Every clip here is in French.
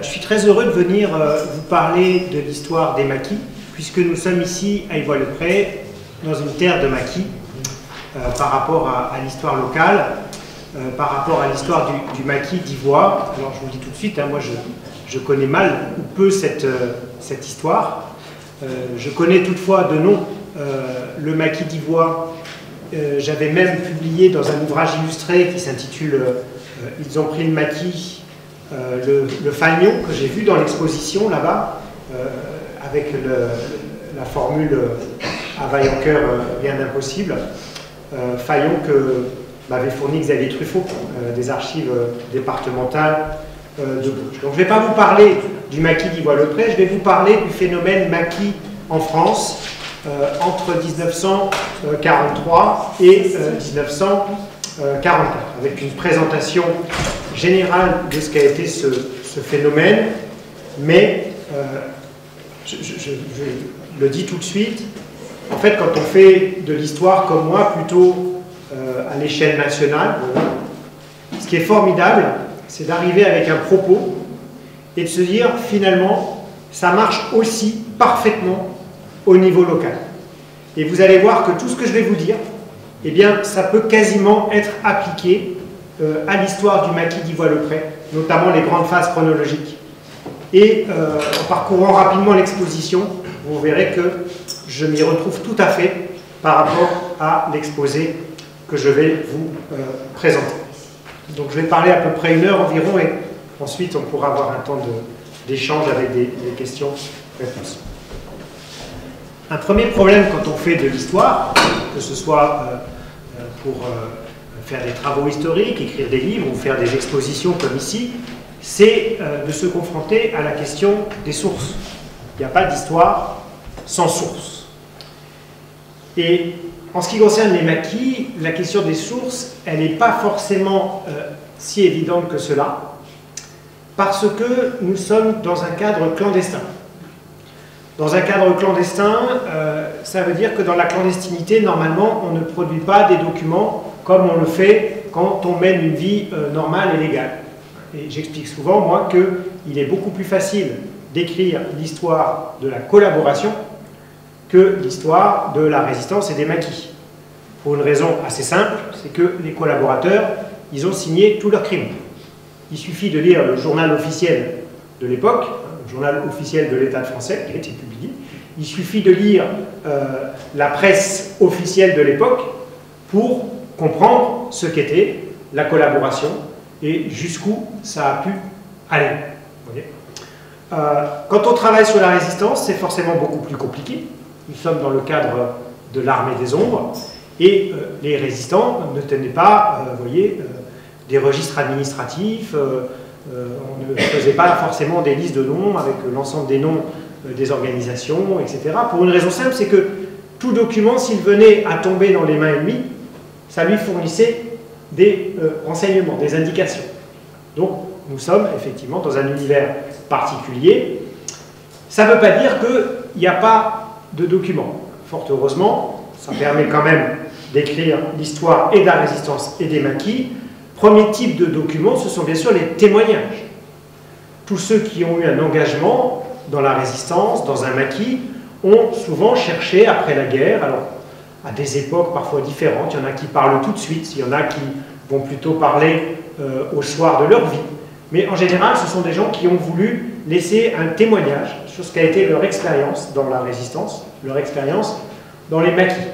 Je suis très heureux de venir vous parler de l'histoire des maquis, puisque nous sommes ici à Ivoire-le-Pré, dans une terre de maquis, par rapport à l'histoire locale, par rapport à l'histoire du maquis d'Ivoire. Alors je vous le dis tout de suite, moi je connais mal ou peu cette histoire. Je connais toutefois de nom le maquis d'Ivoire. J'avais même publié dans un ouvrage illustré qui s'intitule « Ils ont pris le maquis », le fanion que j'ai vu dans l'exposition là-bas, avec la formule « à vaillant cœur, rien d'impossible », faillon que m'avait fourni Xavier Truffaut, des archives départementales de Bourges. Donc je ne vais pas vous parler du maquis d'Ivoire-le-Pré, je vais vous parler du phénomène maquis en France entre 1943 et 1944, avec une présentation générale de ce qu'a été ce phénomène, mais je le dis tout de suite, en fait quand on fait de l'histoire comme moi, plutôt à l'échelle nationale, ce qui est formidable, c'est d'arriver avec un propos et de se dire finalement ça marche aussi parfaitement au niveau local. Et vous allez voir que tout ce que je vais vous dire, eh bien, ça peut quasiment être appliqué à l'histoire du maquis d'Ivoire-le-Pré, notamment les grandes phases chronologiques. Et en parcourant rapidement l'exposition, vous verrez que je m'y retrouve tout à fait par rapport à l'exposé que je vais vous présenter. Donc je vais parler à peu près 1 heure environ et ensuite on pourra avoir un temps d'échange avec des questions-réponses. Un premier problème quand on fait de l'histoire, que ce soit pour faire des travaux historiques, écrire des livres ou faire des expositions comme ici, c'est de se confronter à la question des sources. Il n'y a pas d'histoire sans source. Et en ce qui concerne les maquis, la question des sources, elle n'est pas forcément si évidente que cela, parce que nous sommes dans un cadre clandestin. Dans un cadre clandestin, ça veut dire que dans la clandestinité, normalement, on ne produit pas des documents comme on le fait quand on mène une vie normale et légale. Et j'explique souvent, moi, qu'il est beaucoup plus facile d'écrire l'histoire de la collaboration que l'histoire de la résistance et des maquis. Pour une raison assez simple, c'est que les collaborateurs, ils ont signé tous leurs crimes. Il suffit de lire le journal officiel de l'époque, le journal officiel de l'État français qui a été publié. Il suffit de lire la presse officielle de l'époque pour comprendre ce qu'était la collaboration et jusqu'où ça a pu aller. Vous voyez, quand on travaille sur la résistance, c'est forcément beaucoup plus compliqué. Nous sommes dans le cadre de l'armée des ombres et les résistants ne tenaient pas, vous voyez, des registres administratifs. On ne faisait pas forcément des listes de noms avec l'ensemble des noms des organisations, etc. Pour une raison simple, c'est que tout document, s'il venait à tomber dans les mains ennemies, ça lui fournissait des renseignements, des indications. Donc, nous sommes effectivement dans un univers particulier. Ça ne veut pas dire qu'il n'y a pas de documents. Fort heureusement, ça permet quand même d'écrire l'histoire et de la résistance et des maquis. Premier type de documents, ce sont bien sûr les témoignages. Tous ceux qui ont eu un engagement dans la résistance, dans un maquis, ont souvent cherché après la guerre, alors à des époques parfois différentes, il y en a qui parlent tout de suite, il y en a qui vont plutôt parler au soir de leur vie, mais en général ce sont des gens qui ont voulu laisser un témoignage sur ce qu'a été leur expérience dans la résistance, leur expérience dans les maquis.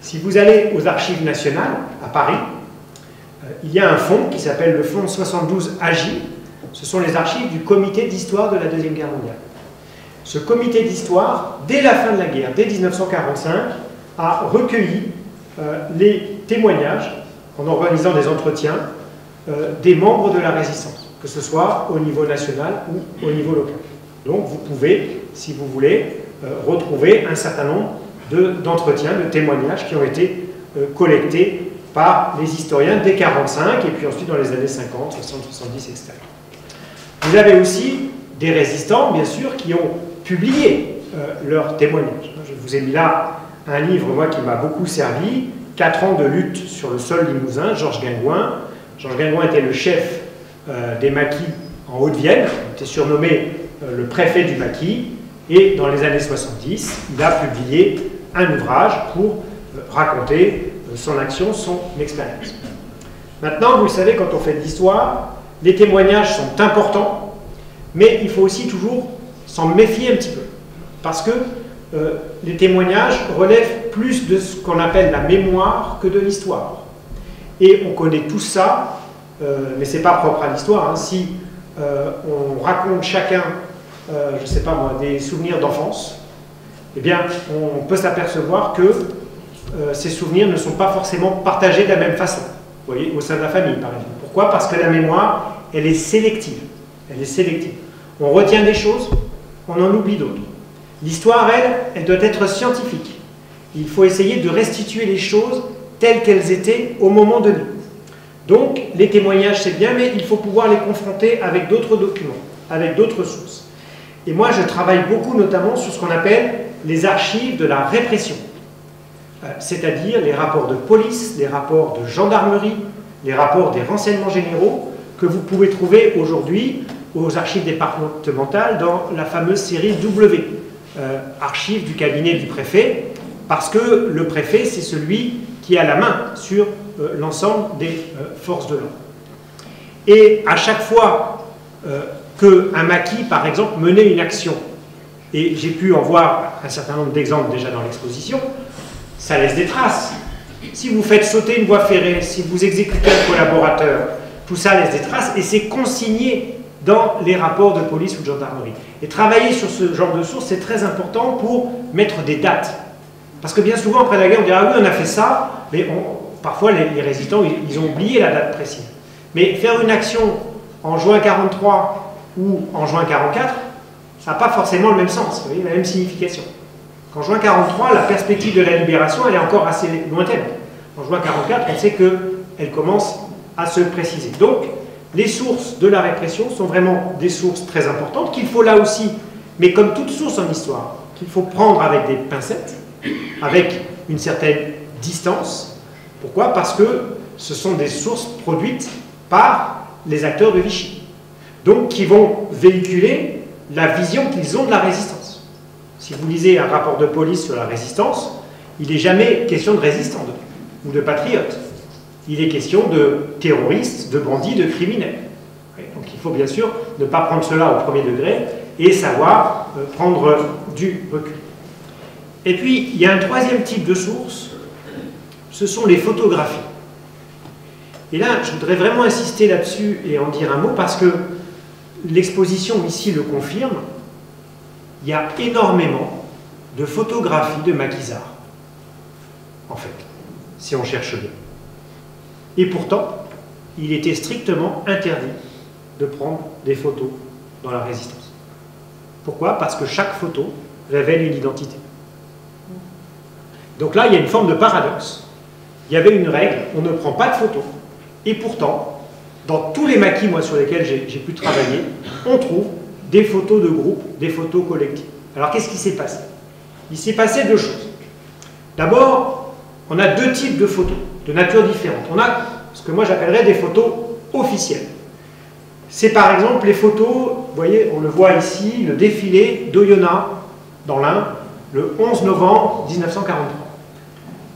Si vous allez aux Archives nationales à Paris, il y a un fonds qui s'appelle le fonds 72 AGI. Ce sont les archives du comité d'histoire de la Deuxième Guerre mondiale. Ce comité d'histoire, dès la fin de la guerre, dès 1945, a recueilli les témoignages en organisant des entretiens des membres de la résistance, que ce soit au niveau national ou au niveau local. Donc vous pouvez, si vous voulez, retrouver un certain nombre d'entretiens, de témoignages qui ont été collectés par les historiens dès 1945 et puis ensuite dans les années 50, 60, 70, etc. Vous avez aussi des résistants, bien sûr, qui ont publié leurs témoignages. Je vous ai mis là un livre, moi, qui m'a beaucoup servi, 4 ans de lutte sur le sol limousin, Georges Guingouin. Georges Guingouin était le chef des maquis en Haute-Vienne, il était surnommé le préfet du maquis, et dans les années 70, il a publié un ouvrage pour raconter son action, son expérience. Maintenant, vous le savez, quand on fait de l'histoire, les témoignages sont importants, mais il faut aussi toujours s'en méfier un petit peu, parce que les témoignages relèvent plus de ce qu'on appelle la mémoire que de l'histoire. Et on connaît tout ça, mais ce n'est pas propre à l'histoire. Hein. Si on raconte chacun, je ne sais pas moi, des souvenirs d'enfance, eh bien, on peut s'apercevoir que ces souvenirs ne sont pas forcément partagés de la même façon. Vous voyez, au sein de la famille, par exemple. Pourquoi? Parce que la mémoire, elle est sélective. Elle est sélective. On retient des choses, on en oublie d'autres. L'histoire, elle doit être scientifique. Il faut essayer de restituer les choses telles qu'elles étaient au moment donné. Donc, les témoignages, c'est bien, mais il faut pouvoir les confronter avec d'autres documents, avec d'autres sources. Et moi, je travaille beaucoup, notamment, sur ce qu'on appelle les archives de la répression. C'est-à-dire les rapports de police, les rapports de gendarmerie, les rapports des renseignements généraux que vous pouvez trouver aujourd'hui aux archives départementales dans la fameuse série W, archives du cabinet du préfet, parce que le préfet, c'est celui qui a la main sur l'ensemble des forces de l'ordre. Et à chaque fois qu'un maquis, par exemple, menait une action, et j'ai pu en voir un certain nombre d'exemples déjà dans l'exposition, ça laisse des traces. Si vous faites sauter une voie ferrée, si vous exécutez un collaborateur, tout ça laisse des traces et c'est consigné dans les rapports de police ou de gendarmerie. Et travailler sur ce genre de sources, c'est très important pour mettre des dates. Parce que bien souvent, après la guerre, on dira « ah oui, on a fait ça », mais parfois les résistants, ils ont oublié la date précise. Mais faire une action en juin 43 ou en juin 44, ça n'a pas forcément le même sens, vous voyez, la même signification. En juin 43, la perspective de la libération, elle est encore assez lointaine. En juin 44, on sait qu'elle commence à se préciser. Donc, les sources de la répression sont vraiment des sources très importantes, qu'il faut là aussi, mais comme toute source en histoire, qu'il faut prendre avec des pincettes, avec une certaine distance. Pourquoi? Parce que ce sont des sources produites par les acteurs de Vichy. Donc, qui vont véhiculer la vision qu'ils ont de la résistance. Si vous lisez un rapport de police sur la résistance, il n'est jamais question de résistants ou de patriotes. Il est question de terroristes, de bandits, de criminels. Donc il faut bien sûr ne pas prendre cela au premier degré et savoir prendre du recul. Et puis, il y a un troisième type de source, ce sont les photographies. Et là, je voudrais vraiment insister là-dessus et en dire un mot parce que l'exposition ici le confirme. Il y a énormément de photographies de maquisards, en fait, si on cherche bien. Et pourtant, il était strictement interdit de prendre des photos dans la résistance. Pourquoi? Parce que chaque photo révèle une identité. Donc là, il y a une forme de paradoxe. Il y avait une règle, on ne prend pas de photos. Et pourtant, dans tous les maquis, moi, sur lesquels j'ai pu travailler, on trouve des photos de groupe, des photos collectives. Alors, qu'est-ce qui s'est passé? Il s'est passé deux choses. D'abord, on a deux types de photos, de nature différente. On a ce que moi j'appellerais des photos officielles. C'est par exemple les photos, vous voyez, on le voit ici, le défilé d'Oyonnax dans l'Ain, le 11 novembre 1943.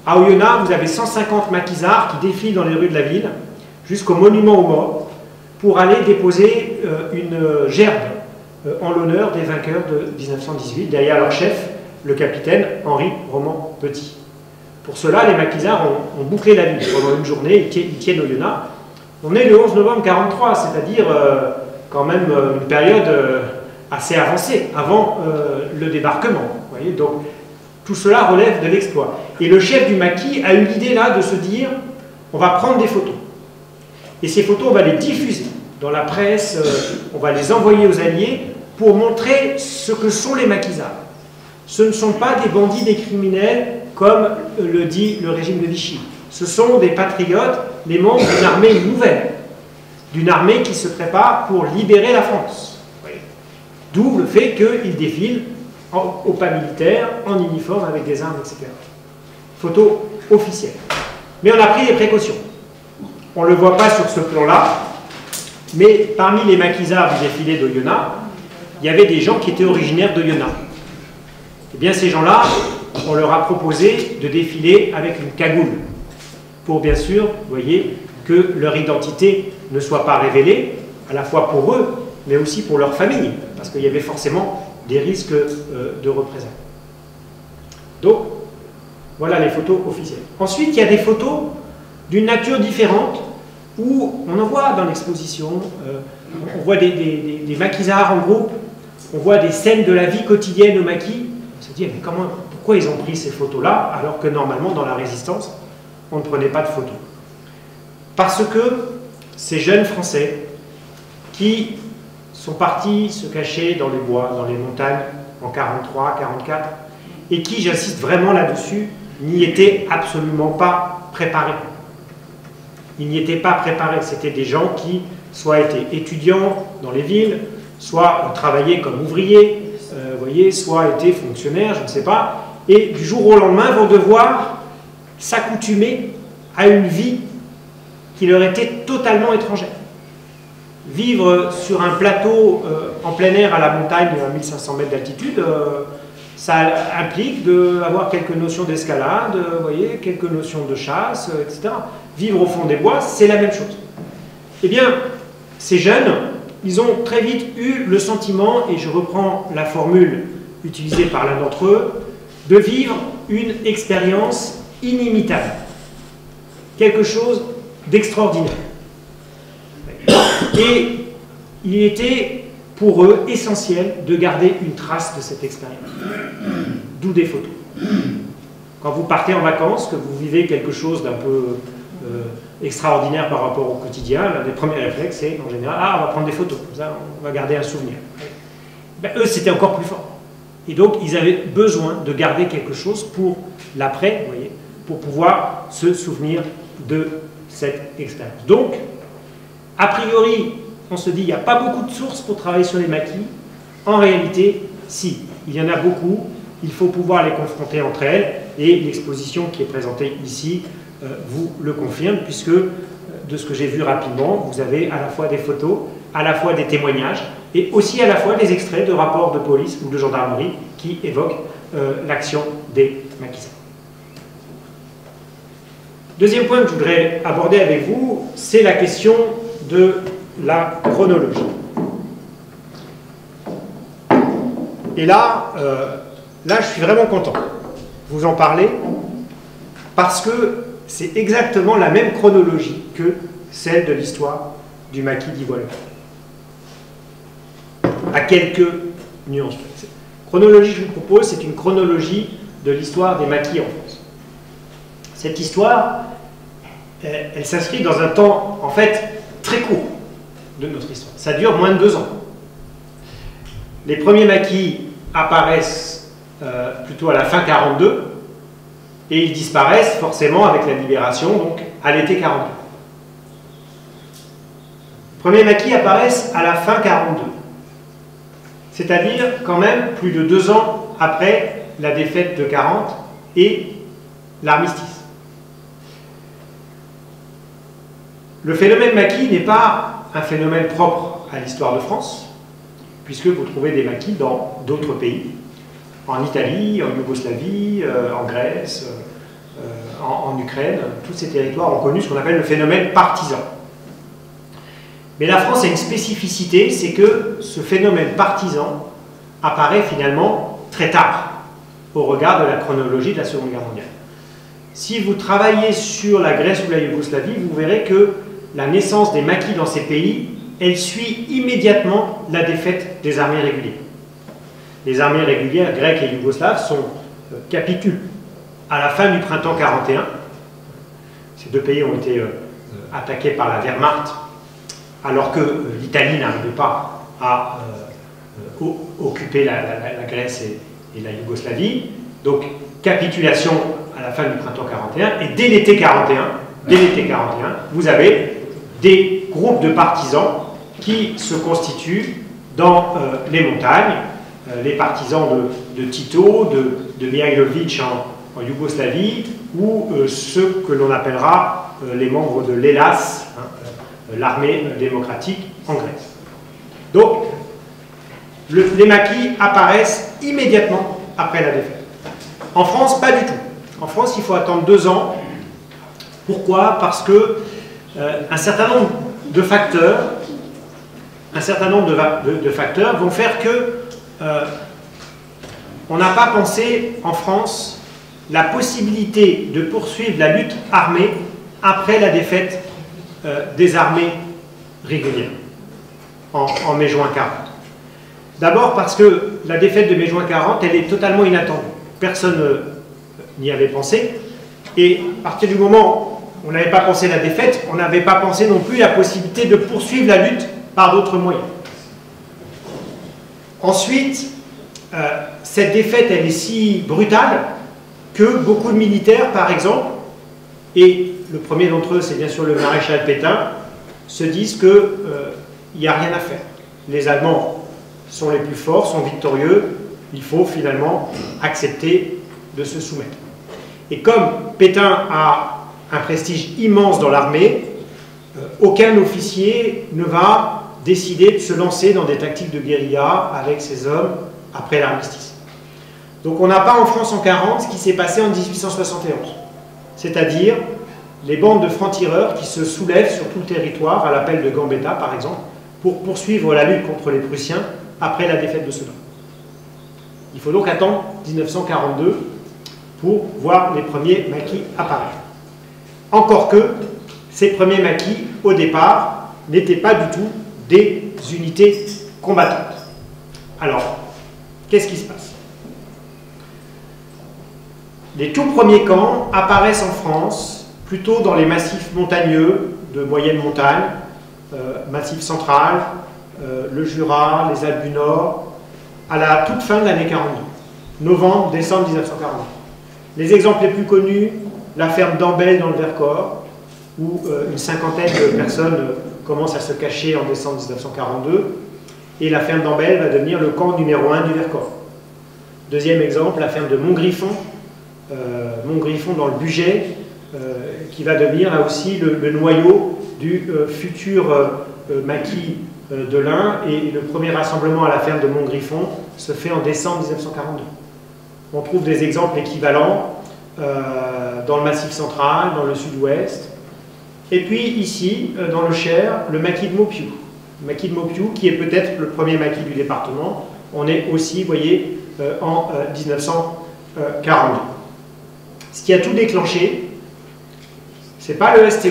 À Oyonnax, vous avez 150 maquisards qui défilent dans les rues de la ville jusqu'au monument aux morts pour aller déposer une gerbe en l'honneur des vainqueurs de 1918, derrière leur chef, le capitaine Henri Roman Petit. Pour cela, les maquisards ont bouclé la ville pendant une journée, ils tiennent Oyonnax. On est le 11 novembre 1943, c'est-à-dire quand même une période assez avancée, avant le débarquement. Vous voyez, donc, tout cela relève de l'exploit. Et le chef du maquis a eu l'idée là de se dire, on va prendre des photos. Et ces photos, on va les diffuser dans la presse, on va les envoyer aux Alliés pour montrer ce que sont les maquisards. Ce ne sont pas des bandits, des criminels, comme le dit le régime de Vichy. Ce sont des patriotes, les membres d'une armée nouvelle, d'une armée qui se prépare pour libérer la France. D'où le fait qu'ils défilent au pas militaire, en uniforme, avec des armes, etc. Photo officielle. Mais on a pris des précautions. On ne le voit pas sur ce plan-là, Mais parmi les maquisards du défilé d'Oyonnax, il y avait des gens qui étaient originaires d'Oyonnax. Eh bien, ces gens-là, on leur a proposé de défiler avec une cagoule, pour bien sûr, vous voyez, que leur identité ne soit pas révélée, à la fois pour eux, mais aussi pour leur famille, parce qu'il y avait forcément des risques de représailles. Donc, voilà les photos officielles. Ensuite, il y a des photos d'une nature différente, où on en voit dans l'exposition, on voit des maquisards en groupe, on voit des scènes de la vie quotidienne au maquis. On se dit, mais pourquoi ils ont pris ces photos-là, alors que normalement, dans la Résistance, on ne prenait pas de photos? Parce que ces jeunes Français qui sont partis se cacher dans les bois, dans les montagnes, en 43, 44, et qui, j'insiste vraiment là-dessus, n'y étaient absolument pas préparés. Ils n'y étaient pas préparés. C'était des gens qui soit étaient étudiants dans les villes, soit travaillaient comme ouvriers, voyez, soit étaient fonctionnaires, je ne sais pas, et du jour au lendemain vont devoir s'accoutumer à une vie qui leur était totalement étrangère. Vivre sur un plateau en plein air à la montagne à 1500 mètres d'altitude, ça implique d'avoir quelques notions d'escalade, voyez, quelques notions de chasse, etc. Vivre au fond des bois, c'est la même chose. Eh bien, ces jeunes, ils ont très vite eu le sentiment, et je reprends la formule utilisée par l'un d'entre eux, de vivre une expérience inimitable. Quelque chose d'extraordinaire. Et il était pour eux essentiel de garder une trace de cette expérience. D'où des photos. Quand vous partez en vacances, que vous vivez quelque chose d'un peu extraordinaire par rapport au quotidien, l'un des premiers réflexes, c'est en général, on va prendre des photos, comme ça on va garder un souvenir. Ben, eux, c'était encore plus fort. Et donc, ils avaient besoin de garder quelque chose pour l'après, vous voyez, pour pouvoir se souvenir de cette expérience. Donc, a priori, on se dit, il n'y a pas beaucoup de sources pour travailler sur les maquis. En réalité, si, il y en a beaucoup. Il faut pouvoir les confronter entre elles. Et l'exposition qui est présentée ici vous le confirme, puisque, de ce que j'ai vu rapidement, vous avez à la fois des photos, à la fois des témoignages, et aussi à la fois des extraits de rapports de police ou de gendarmerie qui évoquent l'action des maquisards. Deuxième point que je voudrais aborder avec vous, c'est la question de la chronologie. Et là, je suis vraiment content de vous en parler, parce que c'est exactement la même chronologie que celle de l'histoire du maquis d'Ivoire. À quelques nuances. La chronologie que je vous propose, c'est une chronologie de l'histoire des maquis en France. Cette histoire, elle s'inscrit dans un temps, en fait, très court de notre histoire. Ça dure moins de 2 ans. Les premiers maquis apparaissent plutôt à la fin 42, et ils disparaissent forcément avec la libération, donc à l'été 42. Les premiers maquis apparaissent à la fin 42, c'est-à-dire quand même plus de 2 ans après la défaite de 40 et l'armistice. Le phénomène maquis n'est pas un phénomène propre à l'histoire de France, puisque vous trouvez des maquis dans d'autres pays, en Italie, en Yougoslavie, en Grèce, en Ukraine. Tous ces territoires ont connu ce qu'on appelle le phénomène partisan. Mais la France a une spécificité, c'est que ce phénomène partisan apparaît finalement très tard, au regard de la chronologie de la Seconde Guerre mondiale. Si vous travaillez sur la Grèce ou la Yougoslavie, vous verrez que la naissance des maquis dans ces pays, elle suit immédiatement la défaite des armées régulières. Les armées régulières grecques et yougoslaves capitulent à la fin du printemps 41. Ces deux pays ont été attaqués par la Wehrmacht, alors que l'Italie n'arrivait pas à occuper la Grèce et la Yougoslavie. Donc, capitulation à la fin du printemps 41, et dès l'été 41, vous avez des groupes de partisans qui se constituent dans les montagnes, les partisans de Tito, de Mihailovic en Yougoslavie, ou ceux que l'on appellera les membres de l'ELAS, l'armée démocratique en Grèce. Donc, les maquis apparaissent immédiatement après la défaite. En France, pas du tout. En France, il faut attendre 2 ans. Pourquoi? Parce que un certain nombre de facteurs vont faire que on n'a pas pensé en France la possibilité de poursuivre la lutte armée après la défaite des armées régulières en mai-juin 40. D'abord parce que la défaite de mai-juin 40, elle est totalement inattendue. Personne n'y avait pensé. Et à partir du moment où on n'avait pas pensé la défaite, on n'avait pas pensé non plus la possibilité de poursuivre la lutte par d'autres moyens. Ensuite, cette défaite, elle est si brutale que beaucoup de militaires, par exemple, et le premier d'entre eux, c'est bien sûr le maréchal Pétain, se disent qu'il n'y a rien à faire. Les Allemands sont les plus forts, sont victorieux, il faut finalement accepter de se soumettre. Et comme Pétain a un prestige immense dans l'armée, aucun officier ne va décider de se lancer dans des tactiques de guérilla avec ses hommes après l'armistice. Donc on n'a pas en France en 40 ce qui s'est passé en 1871, c'est-à-dire les bandes de francs-tireurs qui se soulèvent sur tout le territoire, à l'appel de Gambetta par exemple, pour poursuivre la lutte contre les Prussiens après la défaite de Sedan. Il faut donc attendre 1942 pour voir les premiers maquis apparaître. Encore que ces premiers maquis, au départ, n'étaient pas du tout des unités combattantes. Alors, qu'est-ce qui se passe? Les tout premiers camps apparaissent en France plutôt dans les massifs montagneux de moyenne montagne, Massif central, le Jura, les Alpes du Nord, à la toute fin de l'année 42, novembre, décembre 1942. Les exemples les plus connus, la ferme d'Ambel dans le Vercors, où une cinquantaine de personnes commencent à se cacher en décembre 1942, et la ferme d'Ambel va devenir le camp numéro 1 du Vercors. Deuxième exemple, la ferme de Montgriffon, Montgriffon dans le Bugey, qui va devenir là aussi le noyau du futur maquis de l'Ain, et le premier rassemblement à la ferme de Montgriffon se fait en décembre 1942. On trouve des exemples équivalents dans le Massif central, dans le sud-ouest, et puis ici, dans le Cher, le maquis de Maupiou. Le maquis de Maupiou, qui est peut-être le premier maquis du département, on est aussi, vous voyez, en 1942. Ce qui a tout déclenché, c'est pas le STO,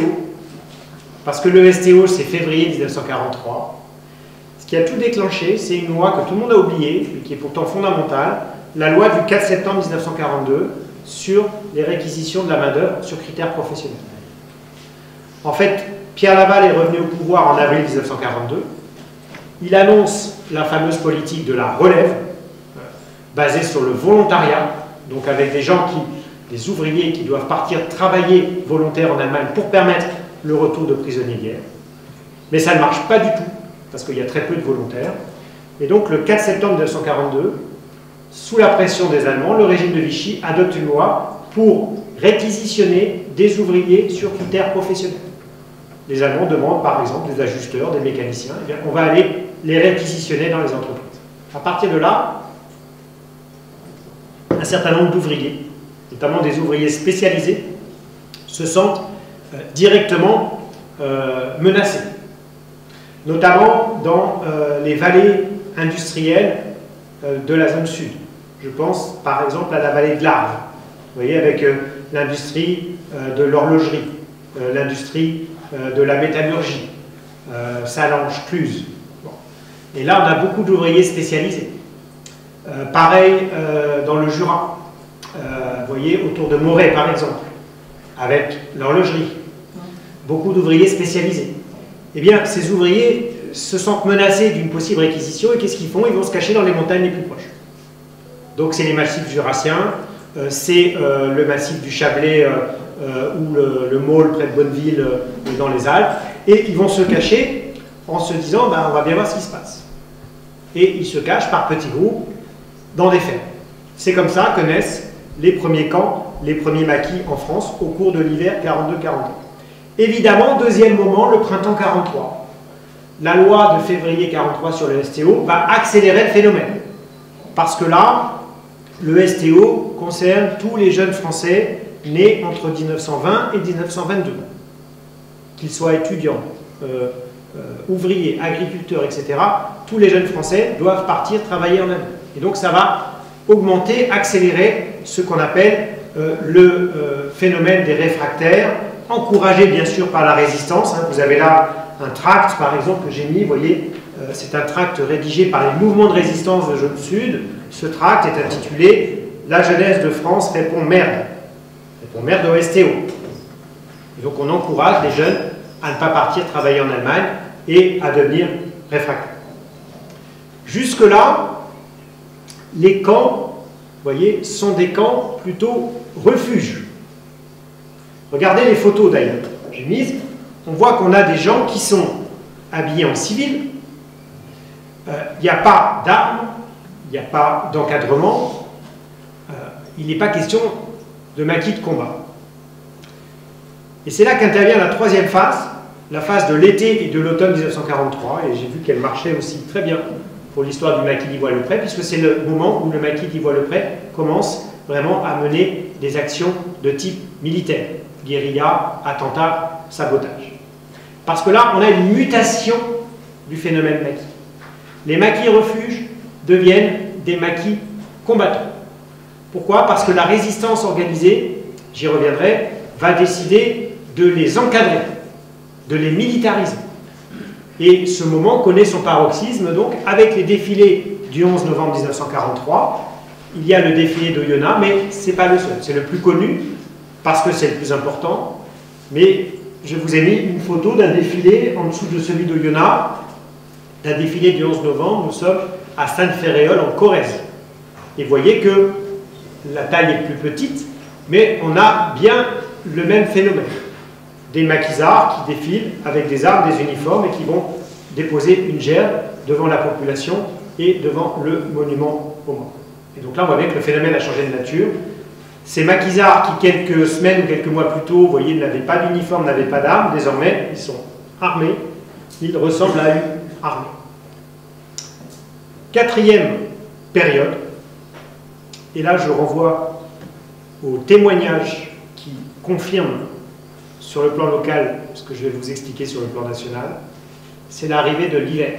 parce que le STO c'est février 1943. Ce qui a tout déclenché, c'est une loi que tout le monde a oubliée, et qui est pourtant fondamentale, la loi du 4 septembre 1942 sur les réquisitions de la main-d'œuvre sur critères professionnels. En fait, Pierre Laval est revenu au pouvoir en avril 1942. Il annonce la fameuse politique de la relève, basée sur le volontariat, donc avec des ouvriers qui doivent partir travailler volontaires en Allemagne pour permettre le retour de prisonniers de guerre. Mais ça ne marche pas du tout, parce qu'il y a très peu de volontaires. Et donc le 4 septembre 1942, sous la pression des Allemands, le régime de Vichy adopte une loi pour réquisitionner des ouvriers sur critères professionnels. Les Allemands demandent par exemple des ajusteurs, des mécaniciens, et bien, on va aller les réquisitionner dans les entreprises. À partir de là, un certain nombre d'ouvriers, notamment des ouvriers spécialisés, se sentent directement menacés, notamment dans les vallées industrielles de la zone sud. Je pense par exemple à la vallée de l'Arve, vous voyez, avec l'industrie de l'horlogerie, l'industrie de la métallurgie, Salange, Cluse. Bon. Et là, on a beaucoup d'ouvriers spécialisés. Pareil dans le Jura, vous voyez, autour de Moret par exemple, avec l'horlogerie. Beaucoup d'ouvriers spécialisés. Eh bien, ces ouvriers se sentent menacés d'une possible réquisition, et qu'est-ce qu'ils font? Ils vont se cacher dans les montagnes les plus proches. Donc c'est les massifs jurassiens, c'est le massif du Chablais ou le Maule près de Bonneville dans les Alpes, et ils vont se cacher en se disant on va bien voir ce qui se passe. Et ils se cachent par petits groupes dans des fermes. C'est comme ça que naissent les premiers camps, les premiers maquis en France au cours de l'hiver 42-43. Évidemment, deuxième moment, le printemps 43. la loi de février 43 sur le STO va accélérer le phénomène. Parce que là, le STO concerne tous les jeunes Français nés entre 1920 et 1922. Qu'ils soient étudiants, ouvriers, agriculteurs, etc. Tous les jeunes Français doivent partir travailler en Allemagne. Et donc ça va augmenter, accélérer ce qu'on appelle le phénomène des réfractaires, encouragé bien sûr par la résistance. Vous avez là un tract, par exemple, que j'ai mis, vous voyez, c'est un tract rédigé par les mouvements de résistance de Jeunes Sud. Ce tract est intitulé « La jeunesse de France répond merde ». Répond merde au STO. Et donc on encourage les jeunes à ne pas partir travailler en Allemagne et à devenir réfractaires. Jusque-là, les camps, vous voyez, sont des camps plutôt refuges. Regardez les photos d'ailleurs, j'ai mises. On voit qu'on a des gens qui sont habillés en civil. Il n'y a pas d'armes, il n'y a pas d'encadrement. Il n'est pas question de maquis de combat. Et c'est là qu'intervient la troisième phase, la phase de l'été et de l'automne 1943. Et j'ai vu qu'elle marchait aussi très bien pour l'histoire du maquis d'Ivoire-le-Pré, puisque c'est le moment où le maquis d'Ivoire-le-Pré commence vraiment à mener des actions de type militaire, guérilla, attentat, sabotage. Parce que là, on a une mutation du phénomène maquis. Les maquis refuges deviennent des maquis combattants. Pourquoi? Parce que la résistance organisée, j'y reviendrai, va décider de les encadrer, de les militariser. Et ce moment connaît son paroxysme donc avec les défilés du 11 novembre 1943. Il y a le défilé d'Oyonnax, mais ce n'est pas le seul. C'est le plus connu parce que c'est le plus important. Mais je vous ai mis une photo d'un défilé en dessous de celui d'Oyonnax, d'un défilé du 11 novembre. Nous sommes à Sainte-Féréole en Corrèze. Et vous voyez que la taille est plus petite, mais on a bien le même phénomène. Des maquisards qui défilent avec des armes, des uniformes et qui vont déposer une gerbe devant la population et devant le monument aux morts. Et donc là, on voit bien que le phénomène a changé de nature. Ces maquisards qui, quelques semaines ou quelques mois plus tôt, vous voyez, n'avaient pas d'uniforme, n'avaient pas d'armes, désormais, ils sont armés. Ils ressemblent à une armée. Quatrième période, et là je renvoie aux témoignages qui confirment sur le plan local ce que je vais vous expliquer sur le plan national, c'est l'arrivée de l'hiver.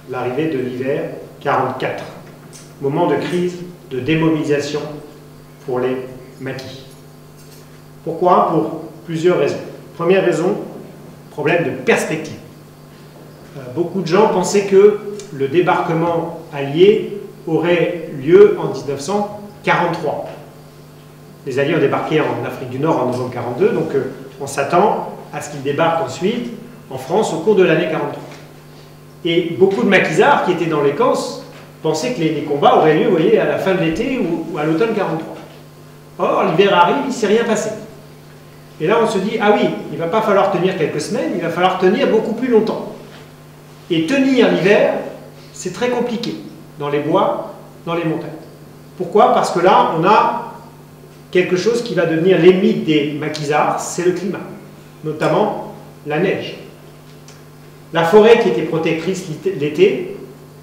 L'arrivée de l'hiver 44. Moment de crise, de démobilisation pour les maquis. Pourquoi? Pour plusieurs raisons. Première raison, problème de perspective. Beaucoup de gens pensaient que le débarquement allié aurait lieu en 1943. Les Alliés ont débarqué en Afrique du Nord en novembre 1942, donc on s'attend à ce qu'ils débarquent ensuite en France au cours de l'année 43. Et beaucoup de maquisards qui étaient dans les camps pensaient que les combats auraient lieu, vous voyez, à la fin de l'été ou à l'automne 43. Or, l'hiver arrive, il ne s'est rien passé. Et là, on se dit, ah oui, il ne va pas falloir tenir quelques semaines, il va falloir tenir beaucoup plus longtemps. Et tenir l'hiver, c'est très compliqué, dans les bois, dans les montagnes. Pourquoi? Parce que là, on a quelque chose qui va devenir l'ennemi des maquisards, c'est le climat, notamment la neige. La forêt qui était protectrice l'été,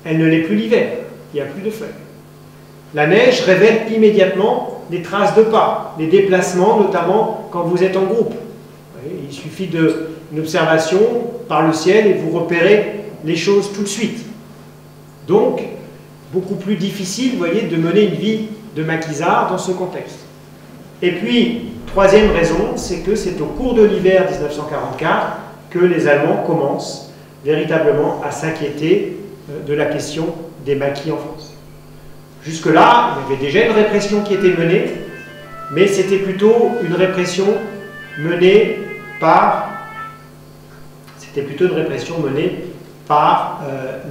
elle ne l'est plus l'hiver, il n'y a plus de feuilles. La neige révèle immédiatement des traces de pas, des déplacements, notamment quand vous êtes en groupe. Il suffit d'une observation par le ciel et vous repérez les choses tout de suite. Donc, beaucoup plus difficile, vous voyez, de mener une vie de maquisard dans ce contexte. Et puis, troisième raison, c'est que c'est au cours de l'hiver 1944 que les Allemands commencent véritablement à s'inquiéter de la question des maquis en France. Jusque-là, il y avait déjà une répression qui était menée, mais c'était plutôt une répression menée par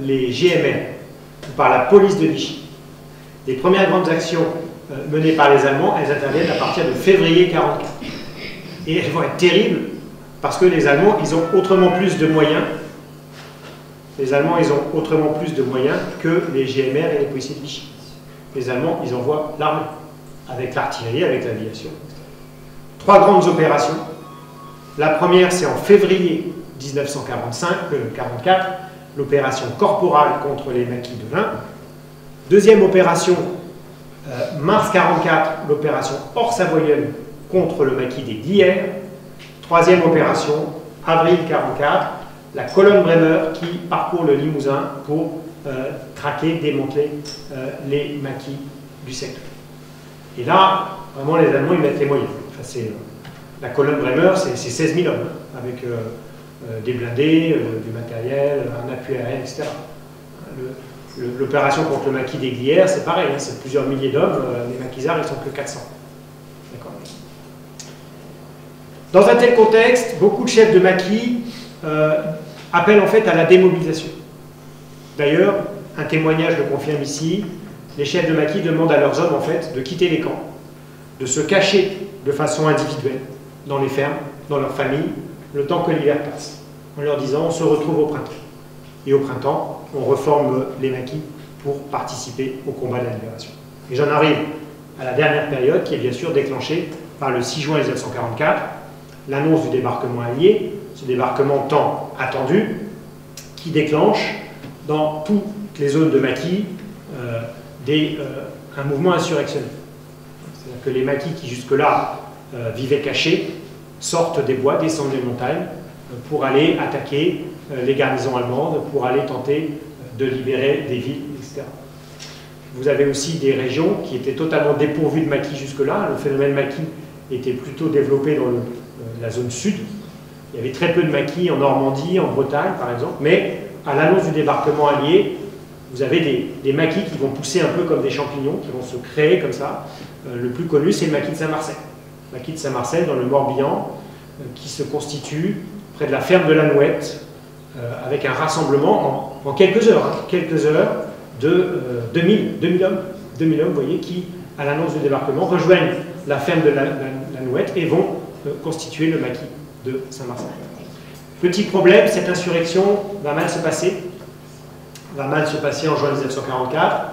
les GMR, ou par la police de Vichy. Les premières grandes actions menées par les Allemands, elles interviennent à partir de février 1944. Et elles vont être terribles, parce que les Allemands, ils ont autrement plus de moyens. Les Allemands, ils ont autrement plus de moyens que les GMR et les policiers de Vichy. Les Allemands, ils envoient l'armée, avec l'artillerie, avec l'aviation. 3 grandes opérations. La première, c'est en février 1944, l'opération Corporale contre les maquis de l'Ain. Deuxième opération, mars 44, l'opération Hors-Savoyenne contre le maquis des Glières. Troisième opération, avril 44, la colonne Bremer qui parcourt le Limousin pour traquer, démanteler les maquis du secteur. Et là, vraiment, les Allemands, ils mettent les moyens. Enfin, la colonne Bremer, c'est 16 000 hommes, hein, avec des blindés, du matériel, un appui aérien, etc. L'opération contre le maquis des Glières, c'est pareil, hein, c'est plusieurs milliers d'hommes, les maquisards, ils sont que 400. Dans un tel contexte, beaucoup de chefs de maquis appellent en fait à la démobilisation. D'ailleurs, un témoignage le confirme ici, les chefs de maquis demandent à leurs hommes en fait de quitter les camps, de se cacher de façon individuelle dans les fermes, dans leurs familles, le temps que l'hiver passe, en leur disant on se retrouve au printemps. Et au printemps, on reforme les maquis pour participer au combat de la libération. Et j'en arrive à la dernière période qui est bien sûr déclenchée par le 6 juin 1944, l'annonce du débarquement allié, ce débarquement tant attendu, qui déclenche dans toutes les zones de maquis un mouvement insurrectionnel. C'est-à-dire que les maquis qui jusque-là vivaient cachés sortent des bois, descendent des montagnes pour aller attaquer les garnisons allemandes, pour aller tenter de libérer des villes, etc. Vous avez aussi des régions qui étaient totalement dépourvues de maquis jusque-là. Le phénomène maquis était plutôt développé dans la zone sud. Il y avait très peu de maquis en Normandie, en Bretagne par exemple, mais à l'annonce du débarquement allié, vous avez des maquis qui vont pousser un peu comme des champignons, qui vont se créer comme ça. Le plus connu, c'est le maquis de Saint-Marcel. Le maquis de Saint-Marcel dans le Morbihan, qui se constitue près de la ferme de la Nouette, avec un rassemblement en quelques heures, de 2000 hommes, vous voyez, qui, à l'annonce du débarquement, rejoignent la ferme de la Nouette et vont constituer le maquis de Saint-Marcel. Petit problème, cette insurrection va mal se passer en juin 1944,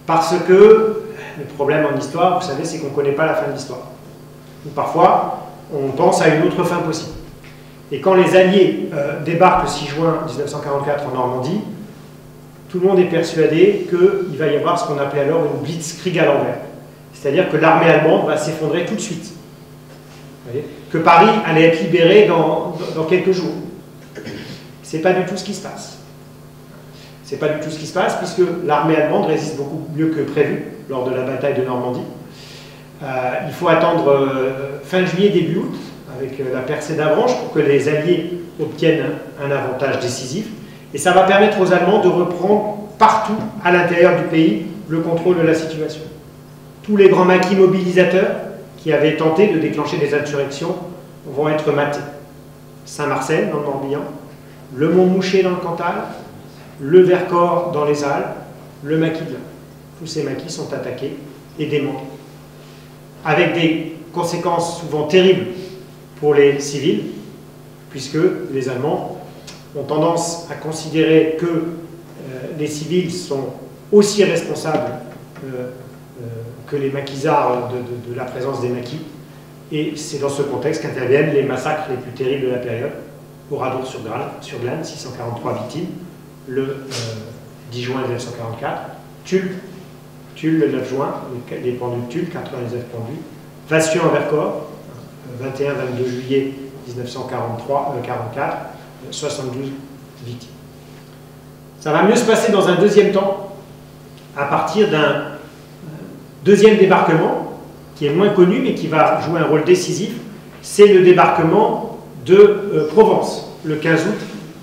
parce que le problème en histoire, vous savez, c'est qu'on ne connaît pas la fin de l'histoire. Parfois, on pense à une autre fin possible. Et quand les Alliés débarquent le 6 juin 1944 en Normandie, tout le monde est persuadé qu'il va y avoir ce qu'on appelait alors une blitzkrieg à l'envers. C'est-à-dire que l'armée allemande va s'effondrer tout de suite. Vous voyez, que Paris allait être libéré dans quelques jours. Ce n'est pas du tout ce qui se passe. C'est pas du tout ce qui se passe, puisque l'armée allemande résiste beaucoup mieux que prévu lors de la bataille de Normandie. Il faut attendre fin juillet, début août, avec la percée d'Avranches, pour que les Alliés obtiennent un avantage décisif. Et ça va permettre aux Allemands de reprendre partout à l'intérieur du pays le contrôle de la situation. Tous les grands maquis mobilisateurs qui avaient tenté de déclencher des insurrections vont être matés. Saint-Marcel dans le Morbihan, le Mont-Mouchet dans le Cantal, le Vercors dans les Alpes, le maquis de l'Ain. Tous ces maquis sont attaqués et démantelés. Avec des conséquences souvent terribles pour les civils, puisque les Allemands ont tendance à considérer que les civils sont aussi responsables que les maquisards de la présence des maquis. Et c'est dans ce contexte qu'interviennent les massacres les plus terribles de la période. Au Radour-sur-Glane, 643 victimes, le 10 juin 1944, Tulle le 9 juin, les pendus de Tulle, 99 pendus, Vassieux en Vercors, 21-22 juillet 1944, 72 victimes. Ça va mieux se passer dans un deuxième temps, à partir d'un deuxième débarquement, qui est moins connu, mais qui va jouer un rôle décisif, c'est le débarquement de Provence, le 15 août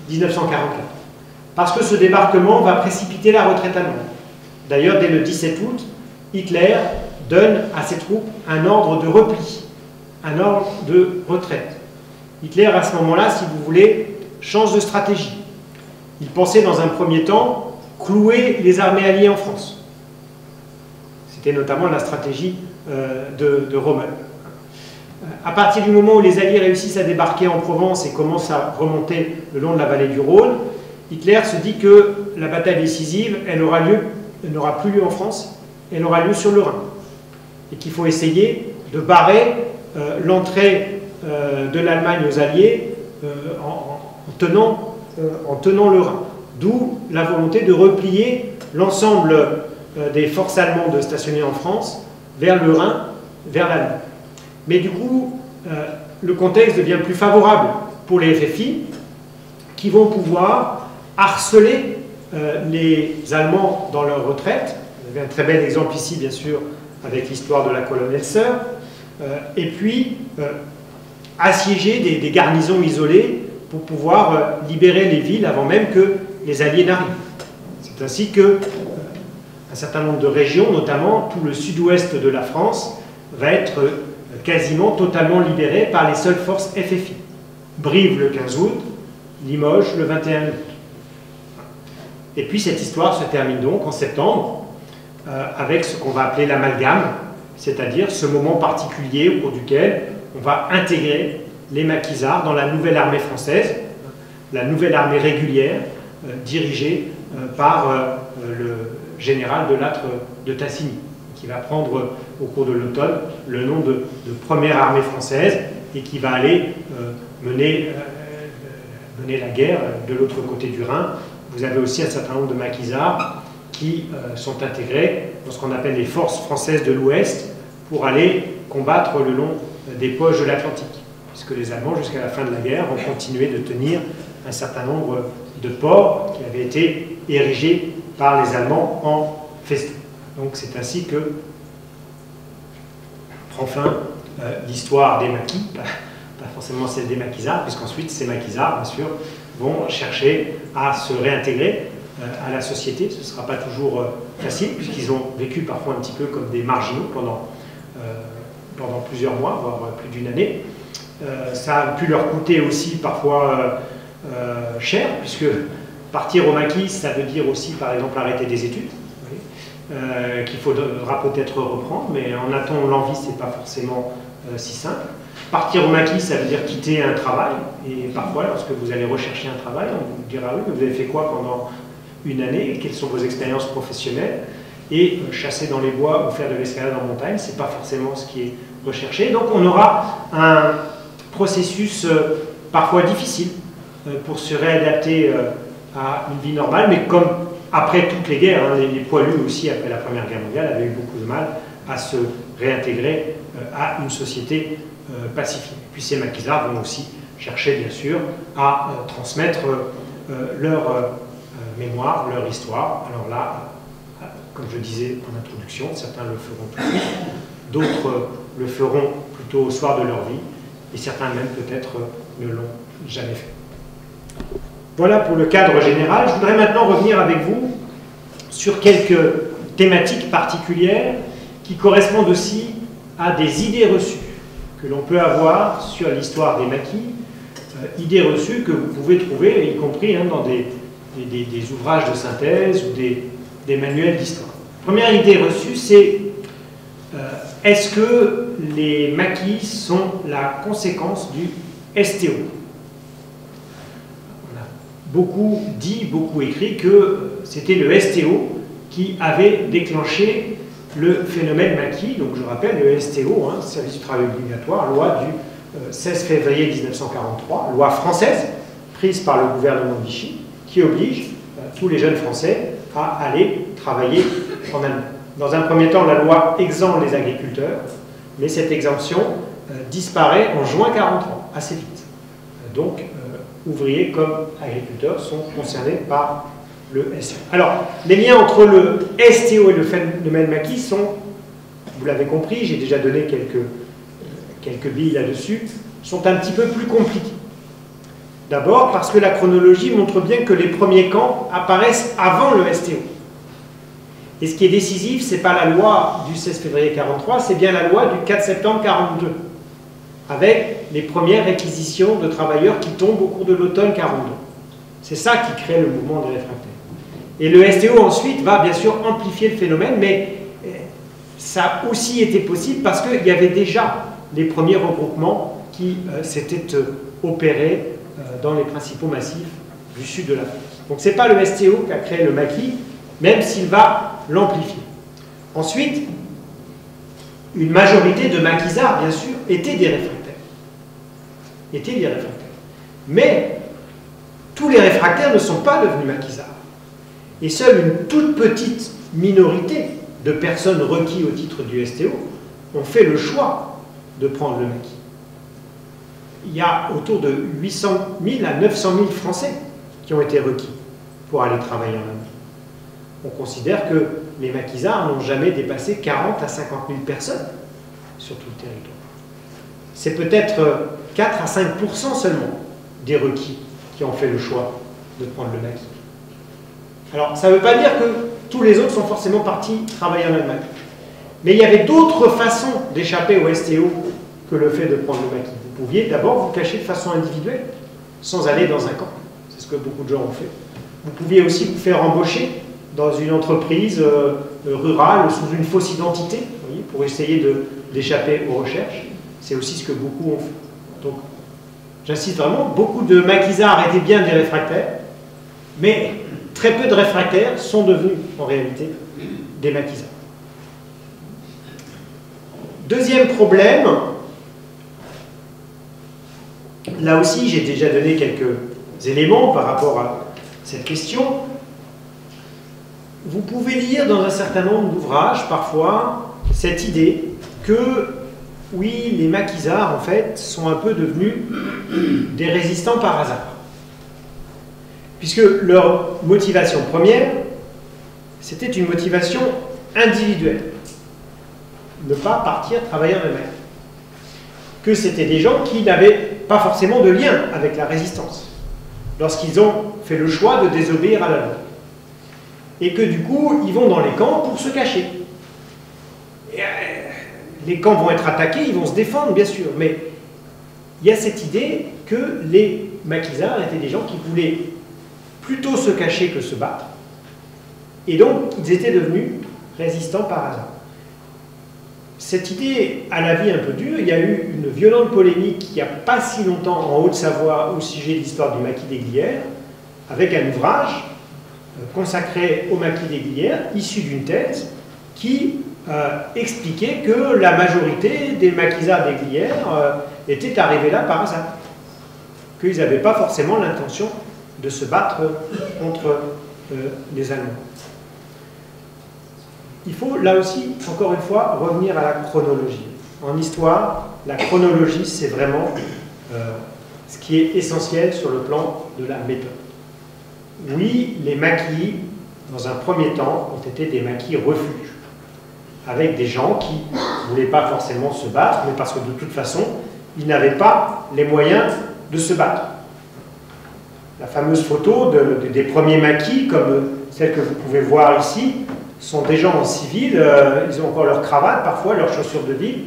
1944. Parce que ce débarquement va précipiter la retraite allemande. D'ailleurs, dès le 17 août, Hitler donne à ses troupes un ordre de repli, un ordre de retraite. Hitler, à ce moment-là, si vous voulez, change de stratégie. Il pensait dans un premier temps clouer les armées alliées en France. C'était notamment la stratégie de Rommel. À partir du moment où les Alliés réussissent à débarquer en Provence et commencent à remonter le long de la vallée du Rhône, Hitler se dit que la bataille décisive, elle n'aura plus lieu en France, elle aura lieu sur le Rhin. Et qu'il faut essayer de barrer l'entrée de l'Allemagne aux Alliés en tenant le Rhin. d'où la volonté de replier l'ensemble des forces allemandes stationnées en France vers le Rhin, vers la Lune. Mais du coup, le contexte devient plus favorable pour les FFI, qui vont pouvoir harceler les Allemands dans leur retraite. Vous avez un très bel exemple ici, bien sûr, avec l'histoire de la colonne Elser, et puis assiéger des garnisons isolées pour pouvoir libérer les villes avant même que les Alliés n'arrivent. C'est ainsi que un certain nombre de régions, notamment tout le sud-ouest de la France, va être quasiment totalement libéré par les seules forces FFI. Brive le 15 août, Limoges le 21 août. Et puis cette histoire se termine donc en septembre avec ce qu'on va appeler l'amalgame, c'est-à-dire ce moment particulier au cours duquel on va intégrer les maquisards dans la nouvelle armée française, la nouvelle armée régulière dirigée par le général de Lattre de Tassigny, qui va prendre au cours de l'automne le nom de première armée française et qui va aller mener la guerre de l'autre côté du Rhin. Vous avez aussi un certain nombre de maquisards qui sont intégrés dans ce qu'on appelle les forces françaises de l'Ouest pour aller combattre le long des poches de l'Atlantique, puisque les Allemands, jusqu'à la fin de la guerre, vont continuer de tenir un certain nombre de ports qui avaient été érigés par les Allemands en festin. Donc c'est ainsi que prend fin l'histoire des maquis, pas forcément celle des maquisards, puisqu'ensuite ces maquisards, bien sûr, vont chercher à se réintégrer à la société. Ce ne sera pas toujours facile, puisqu'ils ont vécu parfois un petit peu comme des marginaux pendant plusieurs mois, voire plus d'une année. Ça a pu leur coûter aussi parfois cher, puisque partir au maquis, ça veut dire aussi, par exemple, arrêter des études, qu'il faudra peut-être reprendre, mais en attendant l'envie, ce n'est pas forcément si simple. Partir au maquis, ça veut dire quitter un travail, et parfois, lorsque vous allez rechercher un travail, on vous dira, oui, mais vous avez fait quoi pendant une année, quelles sont vos expériences professionnelles, et chasser dans les bois ou faire de l'escalade en montagne, ce n'est pas forcément ce qui est recherché. Donc on aura un processus parfois difficile pour se réadapter à une vie normale, mais comme après toutes les guerres, hein, les poilus aussi après la Première Guerre mondiale avaient eu beaucoup de mal à se réintégrer à une société pacifique. Puis ces maquisards vont aussi chercher bien sûr à transmettre leur mémoire, leur histoire. Alors là, comme je disais en introduction, certains le feront tout de suite, d'autres le feront plutôt au soir de leur vie, et certains même peut-être ne l'ont jamais fait. Voilà pour le cadre général. Je voudrais maintenant revenir avec vous sur quelques thématiques particulières qui correspondent aussi à des idées reçues que l'on peut avoir sur l'histoire des maquis, idées reçues que vous pouvez trouver, y compris dans des ouvrages de synthèse ou des manuels d'histoire. Première idée reçue, c'est est-ce que les maquis sont la conséquence du STO? On a beaucoup dit, beaucoup écrit que c'était le STO qui avait déclenché le phénomène maquis. Donc je rappelle, le STO, Service du travail obligatoire, loi du 16 février 1943, loi française prise par le gouvernement de Vichy, qui oblige tous les jeunes Français à aller travailler en Allemagne. Dans un premier temps, la loi exempte les agriculteurs, mais cette exemption disparaît en juin 1943, assez vite. Donc, ouvriers comme agriculteurs sont concernés par le STO. Alors, les liens entre le STO et le phénomène maquis sont, vous l'avez compris, j'ai déjà donné quelques billes là-dessus, sont un petit peu plus compliqués. D'abord parce que la chronologie montre bien que les premiers camps apparaissent avant le STO. Et ce qui est décisif, ce n'est pas la loi du 16 février 1943, c'est bien la loi du 4 septembre 1942, avec les premières réquisitions de travailleurs qui tombent au cours de l'automne 1942. C'est ça qui crée le mouvement des réfractaires. Et le STO ensuite va bien sûr amplifier le phénomène, mais ça a aussi été possible parce qu'il y avait déjà les premiers regroupements qui s'étaient opérés dans les principaux massifs du sud de la France. Donc ce n'est pas le STO qui a créé le maquis, même s'il va l'amplifier. Ensuite, une majorité de maquisards, bien sûr, étaient des réfractaires. Mais tous les réfractaires ne sont pas devenus maquisards. Et seule une toute petite minorité de personnes requises au titre du STO ont fait le choix de prendre le maquis. Il y a autour de 800 000 à 900 000 Français qui ont été requis pour aller travailler en Allemagne. On considère que les maquisards n'ont jamais dépassé 40 à 50 000 personnes sur tout le territoire. C'est peut-être 4 à 5% seulement des requis qui ont fait le choix de prendre le maquis. Alors, ça ne veut pas dire que tous les autres sont forcément partis travailler en Allemagne. Mais il y avait d'autres façons d'échapper au STO que le fait de prendre le maquis. Vous pouviez d'abord vous cacher de façon individuelle, sans aller dans un camp. C'est ce que beaucoup de gens ont fait. Vous pouviez aussi vous faire embaucher dans une entreprise rurale sous une fausse identité, vous voyez, pour essayer d'échapper aux recherches. C'est aussi ce que beaucoup ont fait. Donc, j'insiste vraiment, beaucoup de maquisards étaient bien des réfractaires, mais très peu de réfractaires sont devenus, en réalité, des maquisards. Deuxième problème, là aussi j'ai déjà donné quelques éléments par rapport à cette question. Vous pouvez lire dans un certain nombre d'ouvrages, parfois, cette idée que, oui, les maquisards, en fait, sont un peu devenus des résistants par hasard. Puisque leur motivation première, c'était une motivation individuelle. Ne pas partir travailler en Allemagne. Que c'était des gens qui n'avaient pas forcément de lien avec la résistance, lorsqu'ils ont fait le choix de désobéir à la loi. Et que du coup, ils vont dans les camps pour se cacher. Et, les camps vont être attaqués, ils vont se défendre, bien sûr, mais il y a cette idée que les maquisards étaient des gens qui voulaient plutôt se cacher que se battre, et donc ils étaient devenus résistants par hasard. Cette idée a la vie un peu dure. Il y a eu une violente polémique il n'y a pas si longtemps en Haute-Savoie au sujet de l'histoire du maquis des Glières, avec un ouvrage consacré au maquis des Glières, issu d'une thèse qui expliquait que la majorité des maquisards des Glières étaient arrivés là par hasard, qu'ils n'avaient pas forcément l'intention de se battre contre les Allemands. Il faut, là aussi, encore une fois, revenir à la chronologie. En histoire, la chronologie, c'est vraiment ce qui est essentiel sur le plan de la méthode. Oui, les maquis, dans un premier temps, ont été des maquis refuges, avec des gens qui ne voulaient pas forcément se battre, mais parce que de toute façon, ils n'avaient pas les moyens de se battre. La fameuse photo des premiers maquis, comme celle que vous pouvez voir ici, sont des gens en civil, ils ont encore leur cravate, parfois leurs chaussures de ville.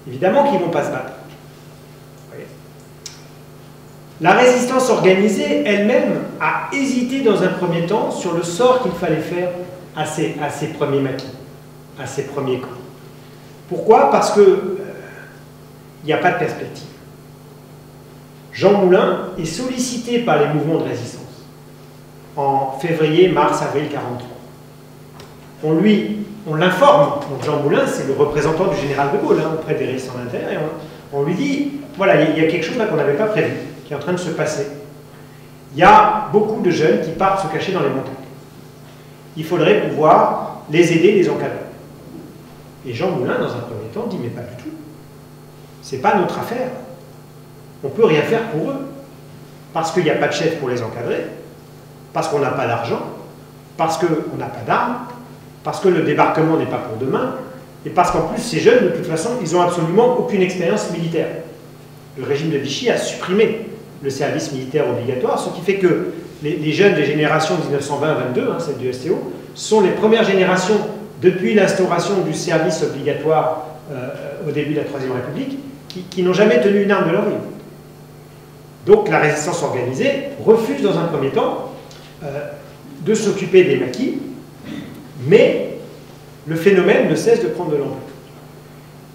Évidemment qu'ils ne vont pas se battre. La résistance organisée elle-même a hésité dans un premier temps sur le sort qu'il fallait faire à ces premiers maquis, à ces premiers camps. Pourquoi? Parce qu'il n'y a pas de perspective. Jean Moulin est sollicité par les mouvements de résistance en février, mars, avril 1943. On l'informe, donc Jean Moulin, c'est le représentant du général de Gaulle auprès des résistants d'intérieur, et on lui dit, voilà, il y a quelque chose là qu'on n'avait pas prévu, qui est en train de se passer. Il y a beaucoup de jeunes qui partent se cacher dans les montagnes. Il faudrait pouvoir les aider, les encadrer. Et Jean Moulin, dans un premier temps, dit, mais pas du tout. C'est pas notre affaire. On ne peut rien faire pour eux. Parce qu'il n'y a pas de chef pour les encadrer, parce qu'on n'a pas d'argent, parce qu'on n'a pas d'armes, parce que le débarquement n'est pas pour demain, et parce qu'en plus, ces jeunes, de toute façon, ils n'ont absolument aucune expérience militaire. Le régime de Vichy a supprimé le service militaire obligatoire, ce qui fait que les jeunes des générations 1920-22, celles du STO, sont les premières générations, depuis l'instauration du service obligatoire au début de la Troisième République, qui n'ont jamais tenu une arme de leur vie. Donc la résistance organisée refuse dans un premier temps de s'occuper des maquis, mais le phénomène ne cesse de prendre de l'ampleur.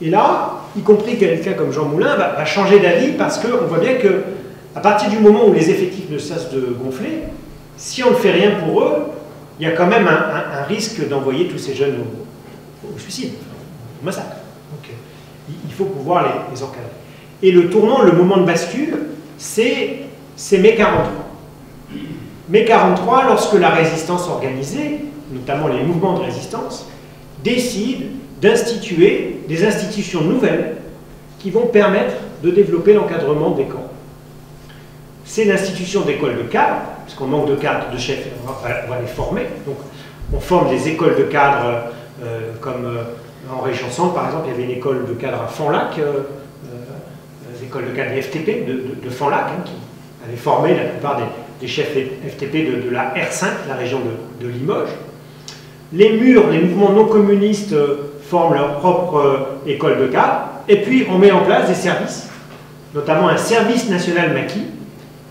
Et là, y compris quelqu'un comme Jean Moulin va changer d'avis parce qu'on voit bien que à partir du moment où les effectifs ne cessent de gonfler, si on ne fait rien pour eux, il y a quand même un risque d'envoyer tous ces jeunes au suicide, au massacre. Donc il faut pouvoir les encadrer. Et le tournant, le moment de bascule, c'est mai 43. mai 43, lorsque la résistance organisée, notamment les mouvements de résistance, décide d'instituer des institutions nouvelles qui vont permettre de développer l'encadrement des camps. C'est l'institution d'écoles de cadres, parce qu'on manque de cadres, de chefs, on va les former. Donc, on forme des écoles de cadres comme en région centre, par exemple, il y avait une école de cadres à Fanlac, l'école de cadres des FTP de Fanlac, hein, qui avait formé la plupart des chefs FTP de la R5, la région de Limoges. Les murs, les mouvements non communistes forment leur propre école de cadres, et puis on met en place des services, notamment un service national maquis,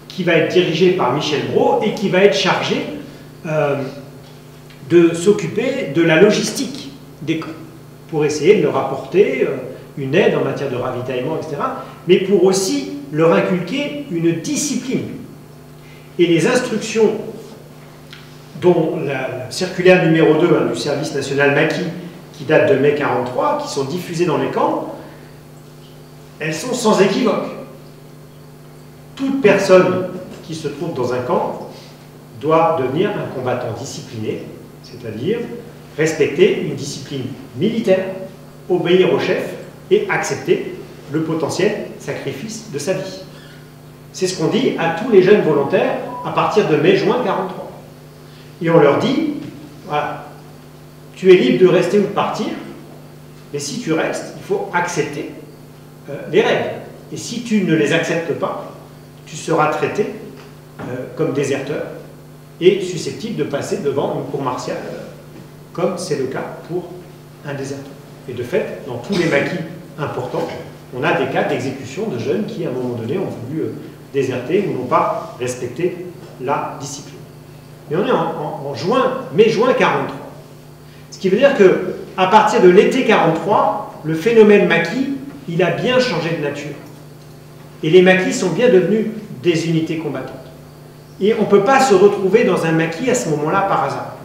qui va être dirigé par Michel Brault et qui va être chargé de s'occuper de la logistique des camps, pour essayer de leur apporter une aide en matière de ravitaillement, etc., mais pour aussi leur inculquer une discipline. Et les instructions dont la circulaire numéro 2 hein, du service national maquis, qui date de mai 43, qui sont diffusées dans les camps, elles sont sans équivoque. Toute personne qui se trouve dans un camp doit devenir un combattant discipliné, c'est-à-dire respecter une discipline militaire, obéir au chef et accepter le potentiel sacrifice de sa vie. C'est ce qu'on dit à tous les jeunes volontaires à partir de mai-juin 43. Et on leur dit, voilà, tu es libre de rester ou de partir, mais si tu restes, il faut accepter les règles. Et si tu ne les acceptes pas, tu seras traité comme déserteur et susceptible de passer devant une cour martiale, comme c'est le cas pour un déserteur. Et de fait, dans tous les maquis importants, on a des cas d'exécution de jeunes qui, à un moment donné, ont voulu déserter ou n'ont pas respecté la discipline. Mais on est en mai-juin 43. Ce qui veut dire qu'à partir de l'été 43, le phénomène maquis, il a bien changé de nature. Et les maquis sont bien devenus des unités combattantes. Et on ne peut pas se retrouver dans un maquis à ce moment-là par hasard.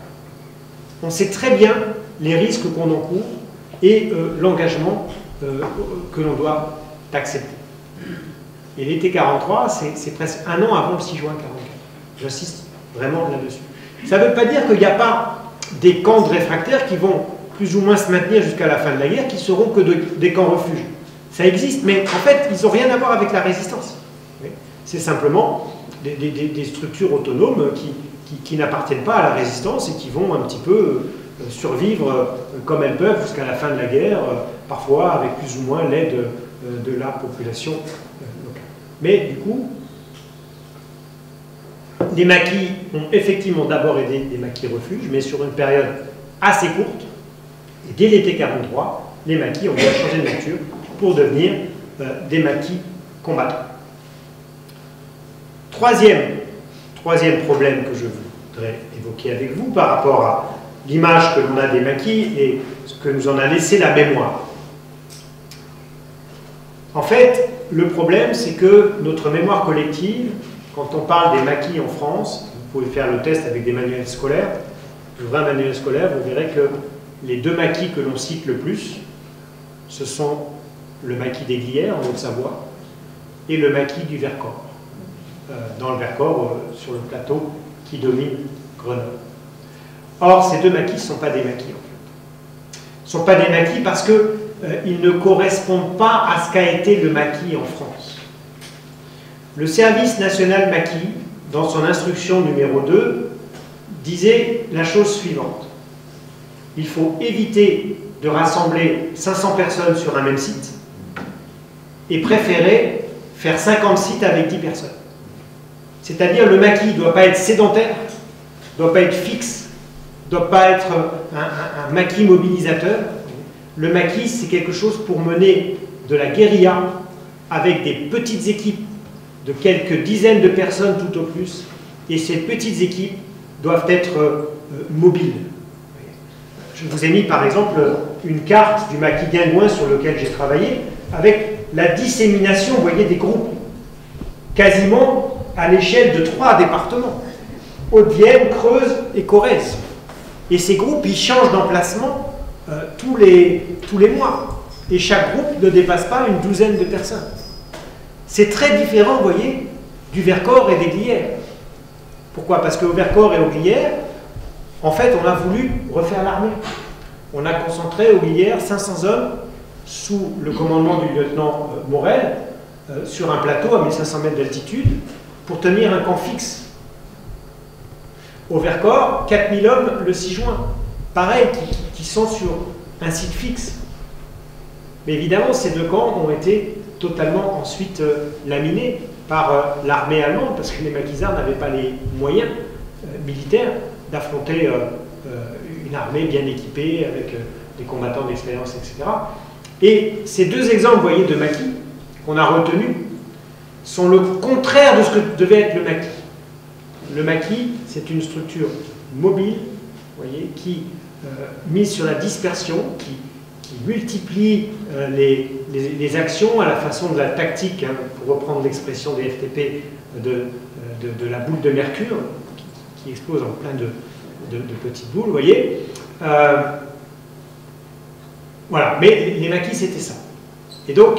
On sait très bien les risques qu'on encourt et l'engagement que l'on doit accepter. Et l'été 43, c'est presque un an avant le 6 juin 44. J'insiste vraiment là-dessus. Ça ne veut pas dire qu'il n'y a pas des camps de réfractaires qui vont plus ou moins se maintenir jusqu'à la fin de la guerre, qui seront que des camps refuges. Ça existe, mais en fait, ils n'ont rien à voir avec la résistance. C'est simplement des structures autonomes qui n'appartiennent pas à la résistance et qui vont un petit peu survivre comme elles peuvent jusqu'à la fin de la guerre, parfois avec plus ou moins l'aide de la population locale. Mais du coup, les maquis ont effectivement d'abord été des maquis refuges, mais sur une période assez courte. Et dès l'été 43, les maquis ont bien changé de nature pour devenir des maquis combattants. Troisième problème que je voudrais évoquer avec vous par rapport à l'image que l'on a des maquis et ce que nous en a laissé la mémoire. En fait, le problème, c'est que notre mémoire collective, quand on parle des maquis en France, vous pouvez faire le test avec des manuels scolaires, j'ouvre un manuel scolaire, vous verrez que les deux maquis que l'on cite le plus, ce sont le maquis des Glières en Haute-Savoie et le maquis du Vercors, dans le Vercors, sur le plateau qui domine Grenoble. Or, ces deux maquis ne sont pas des maquis, en fait. Ne sont pas des maquis parce qu'ils ne correspondent pas à ce qu'a été le maquis en France. Le service national maquis, dans son instruction numéro 2, disait la chose suivante. Il faut éviter de rassembler 500 personnes sur un même site et préférer faire 50 sites avec 10 personnes. C'est-à-dire le maquis ne doit pas être sédentaire, ne doit pas être fixe, ne doit pas être un maquis mobilisateur. Le maquis, c'est quelque chose pour mener de la guérilla avec des petites équipes de quelques dizaines de personnes tout au plus, et ces petites équipes doivent être mobiles. Je vous ai mis par exemple une carte du maquis Guingouin sur lequel j'ai travaillé, avec la dissémination, vous voyez, des groupes, quasiment à l'échelle de 3 départements, Haute-Vienne, Creuse et Corrèze. Et ces groupes, ils changent d'emplacement tous les mois. Et chaque groupe ne dépasse pas une douzaine de personnes. C'est très différent, vous voyez, du Vercors et des Glières. Pourquoi? Parce qu'au Vercors et au Glières, en fait, on a voulu refaire l'armée. On a concentré au Glières 500 hommes sous le commandement du lieutenant Morel sur un plateau à 1500 mètres d'altitude pour tenir un camp fixe. Au Vercors, 4000 hommes le 6 juin. Pareil, qui sont sur un site fixe. Mais évidemment, ces deux camps ont été totalement ensuite laminés par l'armée allemande, parce que les maquisards n'avaient pas les moyens militaires d'affronter une armée bien équipée, avec des combattants d'expérience, etc. Et ces deux exemples, vous voyez, de maquis, qu'on a retenus, sont le contraire de ce que devait être le maquis. Le maquis, c'est une structure mobile, vous voyez, qui mise sur la dispersion, qui multiplie les actions à la façon de la tactique, hein, pour reprendre l'expression des FTP, de la boule de mercure, qui explose en plein de petites boules, vous voyez. Voilà, mais les maquis, c'était ça. Et donc,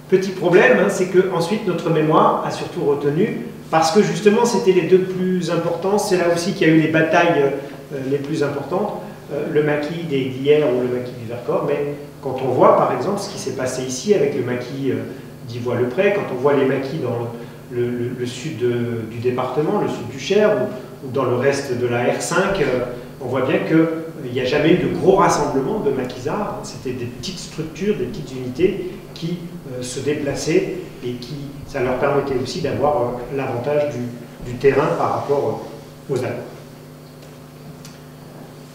petit problème, hein, c'est qu'ensuite, notre mémoire a surtout retenu, parce que justement, c'était les deux plus importants, c'est là aussi qu'il y a eu les batailles les plus importantes, le maquis des Glières ou le maquis du Vercors, mais quand on voit par exemple ce qui s'est passé ici avec le maquis d'Ivoire-le-Pré, quand on voit les maquis dans le sud du département, le sud du Cher, ou dans le reste de la R5, on voit bien qu'il n'y a jamais eu de gros rassemblements de maquisards, c'était des petites structures, des petites unités qui se déplaçaient et qui, ça leur permettait aussi d'avoir l'avantage du terrain par rapport aux Allemands.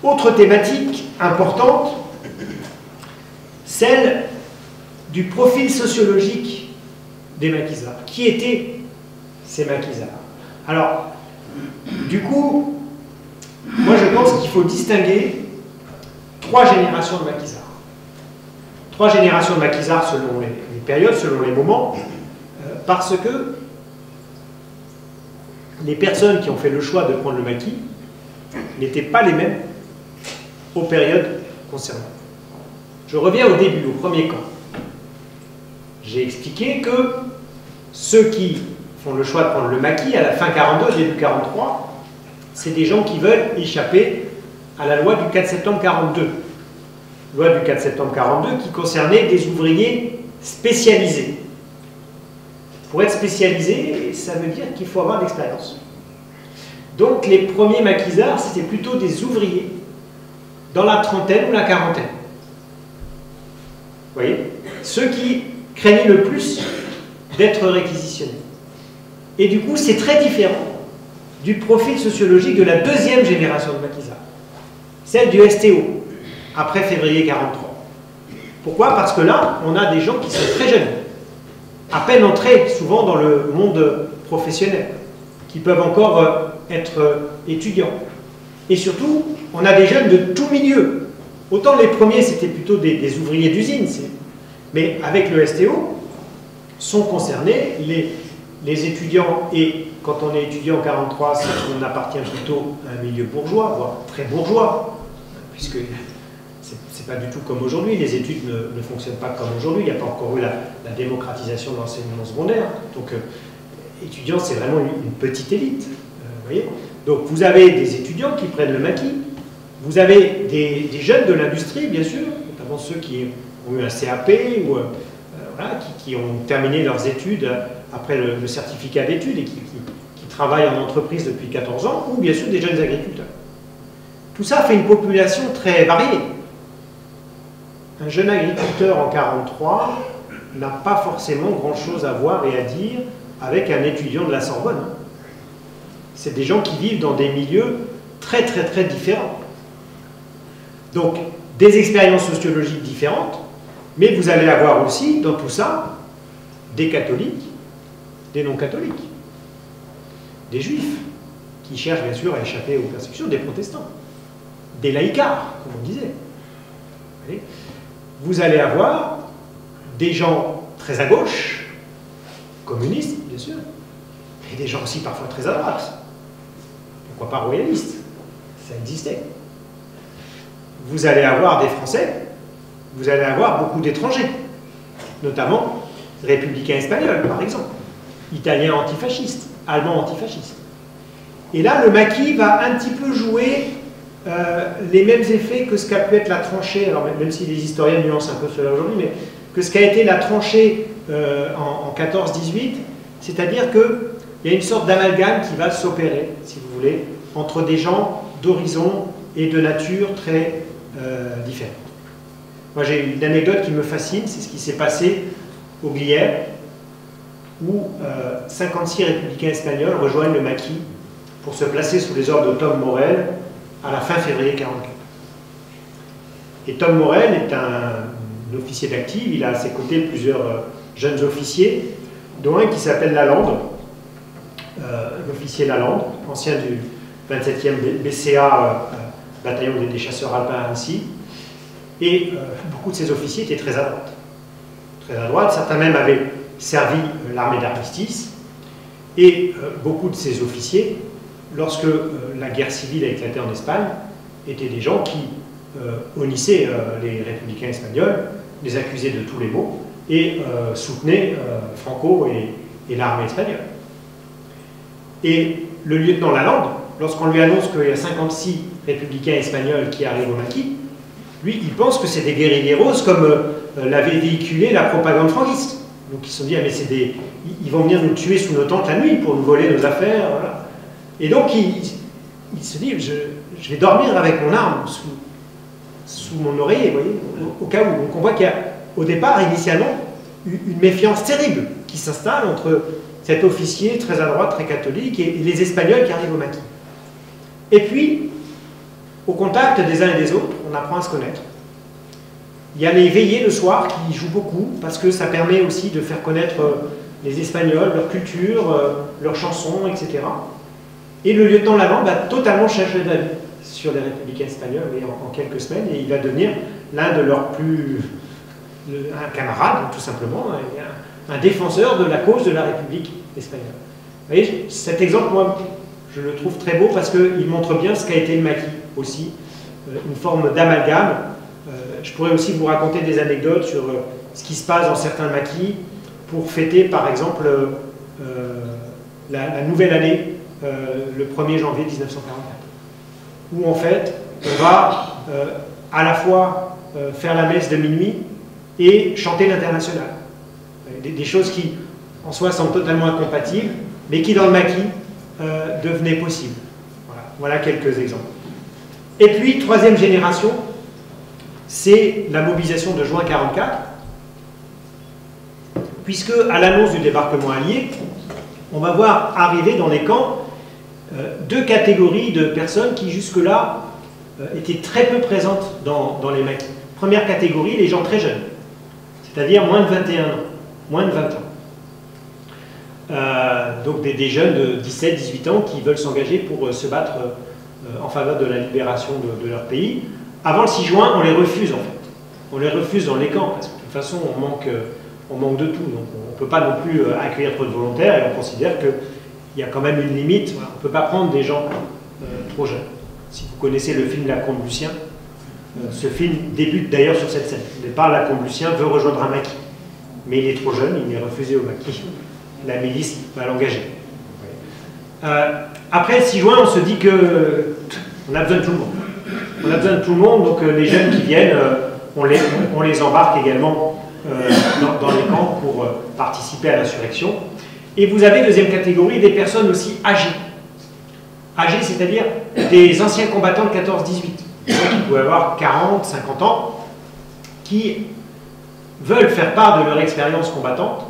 Autre thématique importante, celle du profil sociologique des maquisards. Qui étaient ces maquisards? Alors, du coup, moi je pense qu'il faut distinguer trois générations de maquisards. Trois générations de maquisards selon les périodes, selon les moments, parce que les personnes qui ont fait le choix de prendre le maquis n'étaient pas les mêmes aux périodes concernées. Je reviens au début, au premier camp. J'ai expliqué que ceux qui font le choix de prendre le maquis à la fin 42, début 43, c'est des gens qui veulent échapper à la loi du 4 septembre 42. Loi du 4 septembre 42 qui concernait des ouvriers spécialisés. Pour être spécialisé, ça veut dire qu'il faut avoir de l'expérience. Donc les premiers maquisards, c'était plutôt des ouvriers dans la trentaine ou la quarantaine. Vous voyez? Ceux qui craignaient le plus d'être réquisitionnés. Et du coup, c'est très différent du profil sociologique de la deuxième génération de maquisards, celle du STO, après février 43. Pourquoi? Parce que là, on a des gens qui sont très jeunes, à peine entrés souvent dans le monde professionnel, qui peuvent encore être étudiants. Et surtout, on a des jeunes de tout milieu. Autant les premiers, c'était plutôt des ouvriers d'usine, mais avec le STO, sont concernés les étudiants, et quand on est étudiant en 43, c'est qu'on appartient plutôt à un milieu bourgeois, voire très bourgeois, puisque c'est pas du tout comme aujourd'hui, les études ne fonctionnent pas comme aujourd'hui, il n'y a pas encore eu la démocratisation de l'enseignement secondaire, donc étudiants, c'est vraiment une petite élite, vous voyez. Donc vous avez des étudiants qui prennent le maquis, vous avez des jeunes de l'industrie, bien sûr, notamment ceux qui ont eu un CAP ou voilà, qui ont terminé leurs études après le certificat d'études et qui travaillent en entreprise depuis 14 ans, ou bien sûr des jeunes agriculteurs. Tout ça fait une population très variée. Un jeune agriculteur en 43 n'a pas forcément grand-chose à voir et à dire avec un étudiant de la Sorbonne. C'est des gens qui vivent dans des milieux très très très différents. Donc, des expériences sociologiques différentes, mais vous allez avoir aussi, dans tout ça, des catholiques, des non-catholiques, des juifs, qui cherchent bien sûr à échapper aux persécutions, des protestants, des laïcards, comme on disait. Vous allez avoir des gens très à gauche, communistes, bien sûr, et des gens aussi parfois très à droite. Pourquoi pas royalistes? Ça existait. Vous allez avoir des Français, vous allez avoir beaucoup d'étrangers, notamment républicains espagnols, par exemple, italiens antifascistes, allemands antifascistes. Et là, le maquis va un petit peu jouer les mêmes effets que ce qu'a pu être la tranchée, alors même si les historiens nuancent un peu cela aujourd'hui, mais que ce qu'a été la tranchée en 14-18, c'est-à-dire qu'il y a une sorte d'amalgame qui va s'opérer, si vous voulez, entre des gens d'horizons et de nature très différentes. Moi, j'ai une anecdote qui me fascine, c'est ce qui s'est passé au Glières, où 56 républicains espagnols rejoignent le maquis pour se placer sous les ordres de Tom Morel à la fin février 1944. Et Tom Morel est un officier d'active, il a à ses côtés plusieurs jeunes officiers, dont un qui s'appelle Lalande, l'officier Lalande, ancien du 27e BCA, bataillon des chasseurs alpins à Annecy. Et beaucoup de ces officiers étaient très à droite. Très à droite, certains même avaient servi l'armée d'armistice. Et beaucoup de ces officiers, lorsque la guerre civile a éclaté en Espagne, étaient des gens qui honnissaient les républicains espagnols, les accusaient de tous les maux, et soutenaient Franco et l'armée espagnole. Et le lieutenant Lalande, lorsqu'on lui annonce qu'il y a 56 républicains espagnols qui arrivent au maquis, lui, il pense que c'est des guérilleros comme l'avait véhiculé la propagande franquiste. Donc ils se sont dit, ah, mais ils vont venir nous tuer sous nos tentes la nuit pour nous voler nos affaires. Voilà. Et donc il se dit, je vais dormir avec mon arme sous mon oreiller, vous voyez, au cas où. Donc on voit qu'il y a au départ, initialement, une méfiance terrible qui s'installe entre cet officier très à droite, très catholique, et les Espagnols qui arrivent au maquis. Et puis, au contact des uns et des autres, on apprend à se connaître. Il y a les veillées le soir qui jouent beaucoup, parce que ça permet aussi de faire connaître les Espagnols, leur culture, leurs chansons, etc. Et le lieutenant Lalande va totalement changer d'avis sur les républicains espagnols en quelques semaines, et il va devenir l'un de leurs plus... un camarade, tout simplement, un défenseur de la cause de la République espagnole. Vous voyez, cet exemple, moi, je le trouve très beau parce qu'il montre bien ce qu'a été le maquis aussi, une forme d'amalgame. Je pourrais aussi vous raconter des anecdotes sur ce qui se passe dans certains maquis pour fêter, par exemple, la nouvelle année, le 1er janvier 1944, où en fait, on va à la fois faire la messe de minuit et chanter l'international. Des choses qui, en soi, sont totalement incompatibles, mais qui, dans le maquis, devenaient possibles. Voilà quelques exemples. Et puis, troisième génération, c'est la mobilisation de juin 1944, puisque, à l'annonce du débarquement allié, on va voir arriver dans les camps deux catégories de personnes qui, jusque-là, étaient très peu présentes dans les maquis. Première catégorie, les gens très jeunes, c'est-à-dire moins de 21 ans, moins de 20 ans. Donc des jeunes de 17-18 ans qui veulent s'engager pour se battre en faveur de la libération de leur pays. Avant le 6 juin, on les refuse en fait. On les refuse dans les camps, parce que de toute façon, on manque de tout. Donc on ne peut pas non plus accueillir trop de volontaires, et on considère qu'il y a quand même une limite. Voilà, on ne peut pas prendre des gens trop jeunes. Si vous connaissez le film Lacombe Lucien, ce film débute d'ailleurs sur cette scène. Au départ, Lacombe Lucien veut rejoindre un maquis, mais il est trop jeune, il est refusé au maquis. La milice va l'engager. Après le 6 juin, on se dit qu'on a besoin de tout le monde. On a besoin de tout le monde, donc les jeunes qui viennent, on les embarque également dans les camps pour participer à l'insurrection. Et vous avez, deuxième catégorie, des personnes aussi âgées. Âgées, c'est-à-dire des anciens combattants de 14-18. Qui pouvaient avoir 40, 50 ans, qui veulent faire part de leur expérience combattante,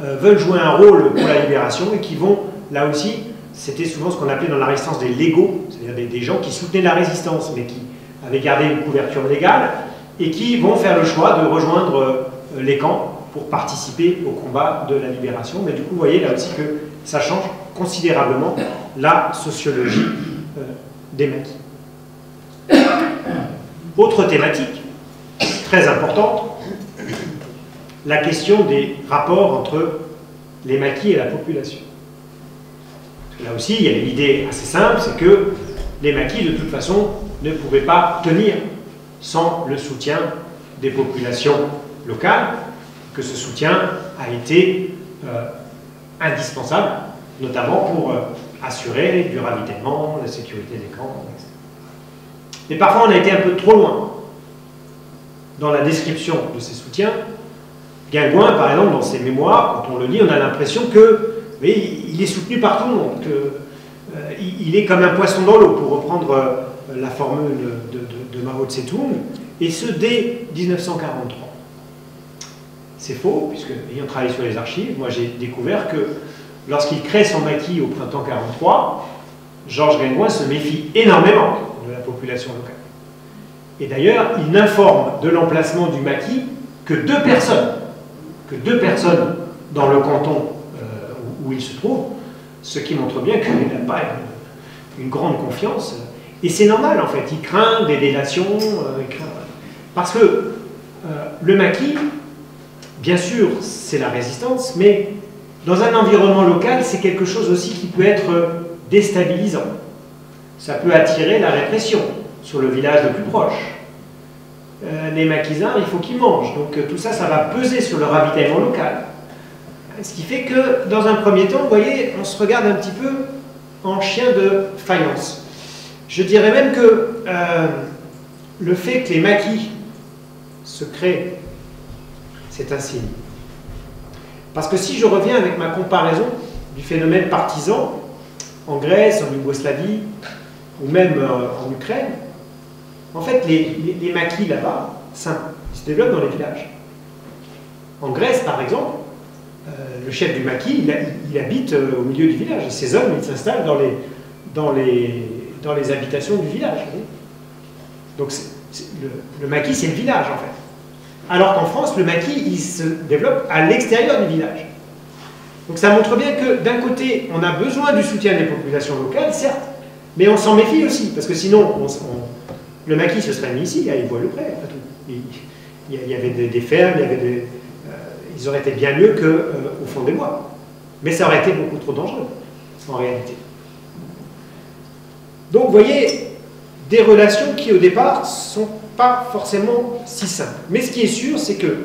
veulent jouer un rôle pour la libération et qui vont, là aussi, c'était souvent ce qu'on appelait dans la résistance des légaux, c'est-à-dire des gens qui soutenaient la résistance, mais qui avaient gardé une couverture légale, et qui vont faire le choix de rejoindre les camps pour participer au combat de la libération. Mais du coup, vous voyez là aussi que ça change considérablement la sociologie des maquis. Autre thématique très importante, la question des rapports entre les maquis et la population. Là aussi, il y a une idée assez simple, c'est que les maquis, de toute façon, ne pouvaient pas tenir sans le soutien des populations locales, que ce soutien a été indispensable, notamment pour assurer du ravitaillement, la sécurité des camps, etc. Mais parfois on a été un peu trop loin dans la description de ces soutiens. Guingouin, par exemple, dans ses mémoires, quand on le lit, on a l'impression qu'il est soutenu par tout le monde, qu'il est comme un poisson dans l'eau, pour reprendre la formule de Mao Tse-tung, et ce dès 1943. C'est faux, puisque, ayant travaillé sur les archives, moi j'ai découvert que lorsqu'il crée son maquis au printemps 1943, Georges Guingouin se méfie énormément de la population locale. Et d'ailleurs, il n'informe de l'emplacement du maquis que deux personnes dans le canton où il se trouve, ce qui montre bien qu'il n'a pas une grande confiance. Et c'est normal, en fait, il craint des délations, parce que le maquis, bien sûr, c'est la résistance, mais dans un environnement local, c'est quelque chose aussi qui peut être déstabilisant. Ça peut attirer la répression sur le village le plus proche. Les maquisards, il faut qu'ils mangent. Donc tout ça, ça va peser sur le ravitaillement local. Ce qui fait que, dans un premier temps, vous voyez, on se regarde un petit peu en chien de faïence. Je dirais même que le fait que les maquis se créent, c'est un signe. Parce que si je reviens avec ma comparaison du phénomène partisan en Grèce, en Yougoslavie, ou même en Ukraine, en fait, les maquis là-bas, ils se développent dans les villages. En Grèce, par exemple, le chef du maquis, il habite au milieu du village. Et ces hommes, ils s'installent dans les habitations du village. Donc, le maquis, c'est le village, en fait. Alors qu'en France, le maquis, il se développe à l'extérieur du village. Donc, ça montre bien que, d'un côté, on a besoin du soutien des populations locales, certes, mais on s'en méfie aussi, parce que sinon, le maquis se serait mis ici, à Ivoire-le-Pré, après tout. Il y avait des fermes, ils auraient été bien mieux qu'au fond des bois. Mais ça aurait été beaucoup trop dangereux, en réalité. Donc, vous voyez, des relations qui, au départ, ne sont pas forcément si simples. Mais ce qui est sûr, c'est que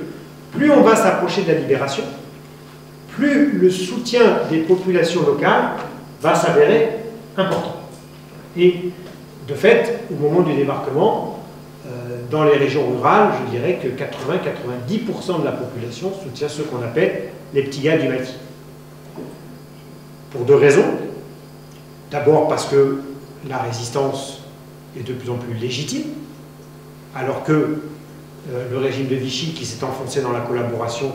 plus on va s'approcher de la libération, plus le soutien des populations locales va s'avérer important. Et de fait, au moment du débarquement, dans les régions rurales, je dirais que 80-90% de la population soutient ce qu'on appelle les petits gars du maquis. Pour deux raisons. D'abord parce que la résistance est de plus en plus légitime, alors que le régime de Vichy, qui s'est enfoncé dans la collaboration,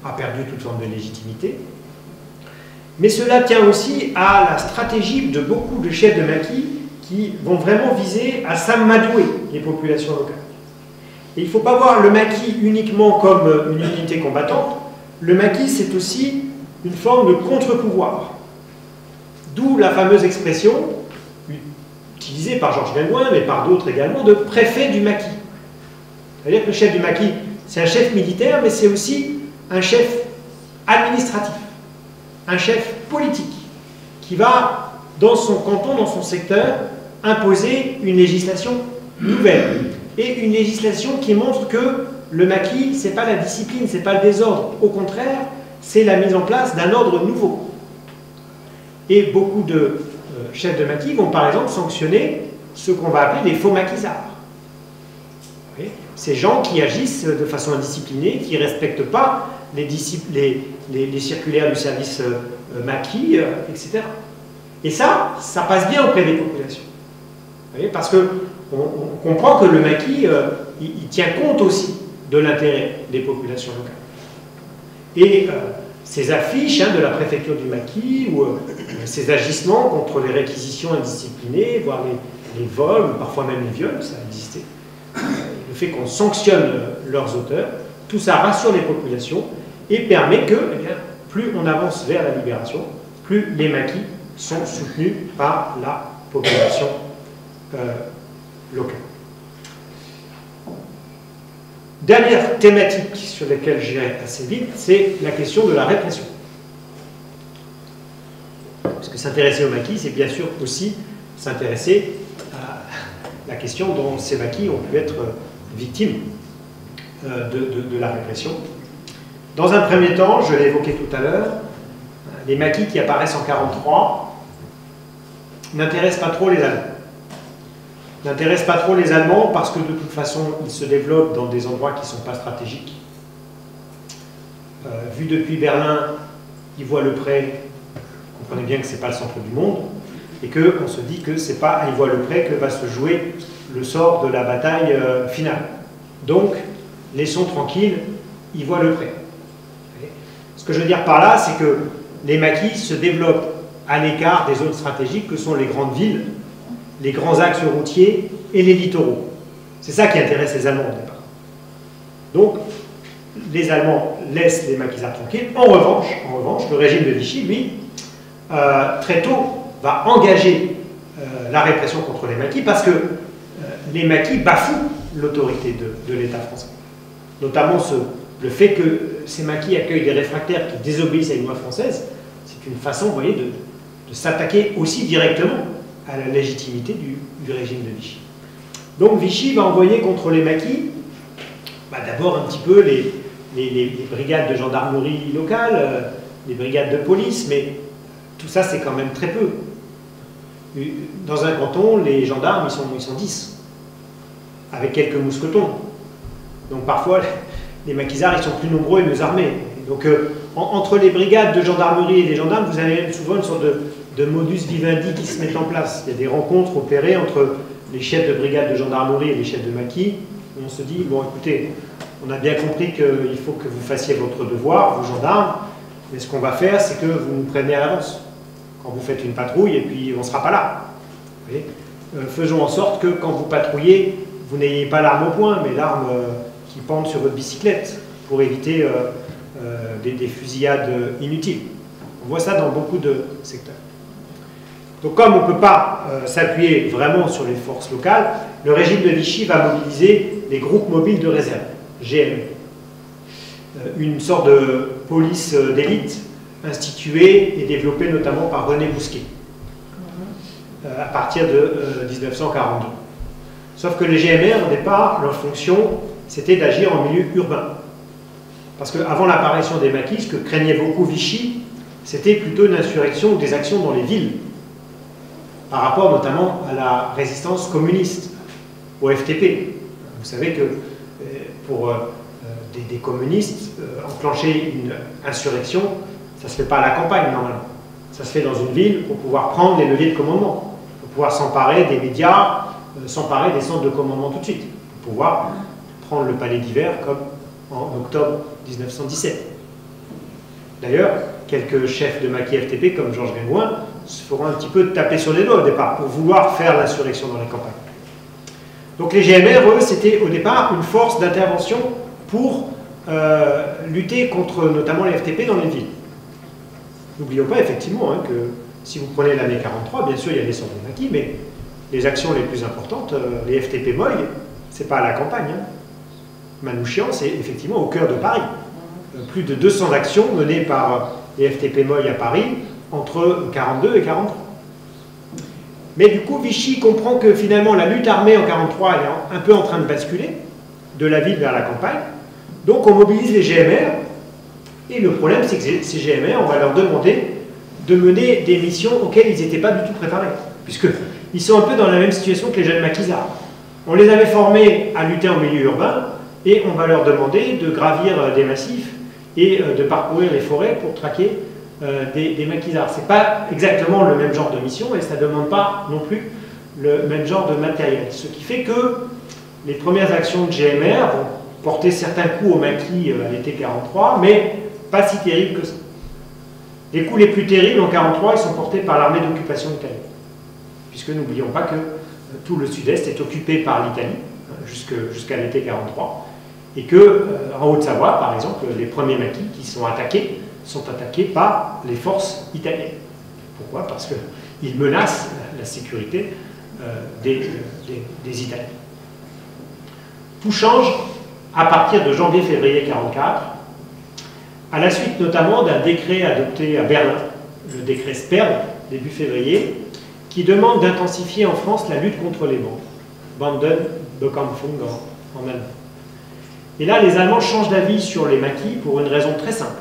a perdu toute forme de légitimité. Mais cela tient aussi à la stratégie de beaucoup de chefs de maquis qui vont vraiment viser à s'amadouer les populations locales. Et il ne faut pas voir le maquis uniquement comme une unité combattante. Le maquis, c'est aussi une forme de contre-pouvoir. D'où la fameuse expression, utilisée par Georges Guingouin, mais par d'autres également, de préfet du maquis. C'est-à-dire que le chef du maquis, c'est un chef militaire, mais c'est aussi un chef administratif, un chef politique, qui va, dans son canton, dans son secteur, imposer une législation nouvelle. Et une législation qui montre que le maquis, ce n'est pas la discipline, ce n'est pas le désordre. Au contraire, c'est la mise en place d'un ordre nouveau. Et beaucoup de chefs de maquis vont par exemple sanctionner ce qu'on va appeler les faux maquisards. Ces gens qui agissent de façon indisciplinée, qui ne respectent pas les circulaires du service maquis, etc. Et ça passe bien auprès des populations. Parce qu'on comprend que le maquis, il tient compte aussi de l'intérêt des populations locales. Et ces affiches de la préfecture du maquis, ou ces agissements contre les réquisitions indisciplinées, voire les vols, ou parfois même les viols, ça a existé. Le fait qu'on sanctionne leurs auteurs, tout ça rassure les populations et permet que, eh bien, plus on avance vers la libération, plus les maquis sont soutenus par la population locale. Dernière thématique sur laquelle j'irai assez vite, c'est la question de la répression. Parce que s'intéresser aux maquis, c'est bien sûr aussi s'intéresser à la question dont ces maquis ont pu être victimes de la répression. Dans un premier temps, je l'ai évoqué tout à l'heure, les maquis qui apparaissent en 1943 n'intéresse pas trop les Allemands. N'intéresse pas trop les Allemands parce que de toute façon, ils se développent dans des endroits qui ne sont pas stratégiques. Vu depuis Berlin, ils voient le pré, vous comprenez bien que ce n'est pas le centre du monde, et qu'on se dit que c'est pas à ils voient le pré que va se jouer le sort de la bataille finale. Donc, laissons tranquille, ils voient le pré. Ce que je veux dire par là, c'est que les maquis se développent à l'écart des zones stratégiques que sont les grandes villes, les grands axes routiers et les littoraux. C'est ça qui intéresse les Allemands au départ. Donc, les Allemands laissent les maquisards tranquilles. En revanche, le régime de Vichy, lui, très tôt, va engager la répression contre les maquis parce que les maquis bafouent l'autorité de l'État français. Notamment le fait que ces maquis accueillent des réfractaires qui désobéissent à une loi française, c'est une façon, vous voyez, de s'attaquer aussi directement à la légitimité du régime de Vichy. Donc Vichy va envoyer contre les maquis, d'abord un petit peu les brigades de gendarmerie locales, les brigades de police, mais tout ça c'est quand même très peu. Dans un canton, les gendarmes ils sont 10, avec quelques mousquetons. Donc parfois, les maquisards ils sont plus nombreux et mieux armés. Donc entre les brigades de gendarmerie et les gendarmes, vous avez souvent une sorte de modus vivendi qui se met en place. Il y a des rencontres opérées entre les chefs de brigade de gendarmerie et les chefs de maquis. On se dit, bon écoutez, on a bien compris qu'il faut que vous fassiez votre devoir, vous gendarmes, mais ce qu'on va faire, c'est que vous nous prévenez à l'avance quand vous faites une patrouille, et puis on ne sera pas là. Vous voyez, faisons en sorte que quand vous patrouillez, vous n'ayez pas l'arme au poing, mais l'arme qui pend sur votre bicyclette, pour éviter des fusillades inutiles. On voit ça dans beaucoup de secteurs. Donc comme on ne peut pas s'appuyer vraiment sur les forces locales, le régime de Vichy va mobiliser les groupes mobiles de réserve, GM. Une sorte de police d'élite instituée et développée notamment par René Bousquet à partir de 1942. Sauf que les GMR, au départ, leur fonction, c'était d'agir en milieu urbain. Parce qu'avant l'apparition des maquis, ce que craignait beaucoup Vichy, c'était plutôt une insurrection ou des actions dans les villes, par rapport notamment à la résistance communiste, au FTP. Vous savez que pour des communistes, enclencher une insurrection, ça ne se fait pas à la campagne normalement. Ça se fait dans une ville pour pouvoir prendre les leviers de commandement, pour pouvoir s'emparer des médias, s'emparer des centres de commandement tout de suite, pour pouvoir prendre le palais d'hiver comme en octobre 1917. D'ailleurs, quelques chefs de maquis FTP comme Georges Grégoin se feront un petit peu taper sur les doigts au départ pour vouloir faire l'insurrection dans les campagnes. Donc les GMR, eux, c'était au départ une force d'intervention pour lutter contre notamment les FTP dans les villes. N'oublions pas effectivement que si vous prenez l'année 43, bien sûr il y a des sortes de maquis, mais les actions les plus importantes, les FTP Moy, c'est pas à la campagne. Manouchian, c'est effectivement au cœur de Paris. Plus de 200 actions menées par les FTP Moy à Paris entre 42 et 43. Mais du coup, Vichy comprend que finalement la lutte armée en 43 est un peu en train de basculer de la ville vers la campagne. Donc on mobilise les GMR. Et le problème, c'est que ces GMR, on va leur demander de mener des missions auxquelles ils n'étaient pas du tout préparés. Puisqu'ils sont un peu dans la même situation que les jeunes maquisards. On les avait formés à lutter en milieu urbain, et on va leur demander de gravir des massifs et de parcourir les forêts pour traquer des maquisards. Ce n'est pas exactement le même genre de mission, et ça ne demande pas non plus le même genre de matériel. Ce qui fait que les premières actions de GMR vont porter certains coups aux maquis à l'été 43, mais pas si terribles que ça. Les coups les plus terribles en 43, ils sont portés par l'armée d'occupation italienne. Puisque n'oublions pas que tout le sud-est est occupé par l'Italie jusqu'à l'été 43. Et que, en Haute-Savoie, par exemple, les premiers maquis qui sont attaqués par les forces italiennes. Pourquoi? Parce qu'ils menacent la sécurité des Italiens. Tout change à partir de janvier-février 1944, à la suite notamment d'un décret adopté à Berlin, le décret Sperl, début février, qui demande d'intensifier en France la lutte contre les bandes. Bandenbekämpfung en allemand. Et là, les Allemands changent d'avis sur les maquis pour une raison très simple.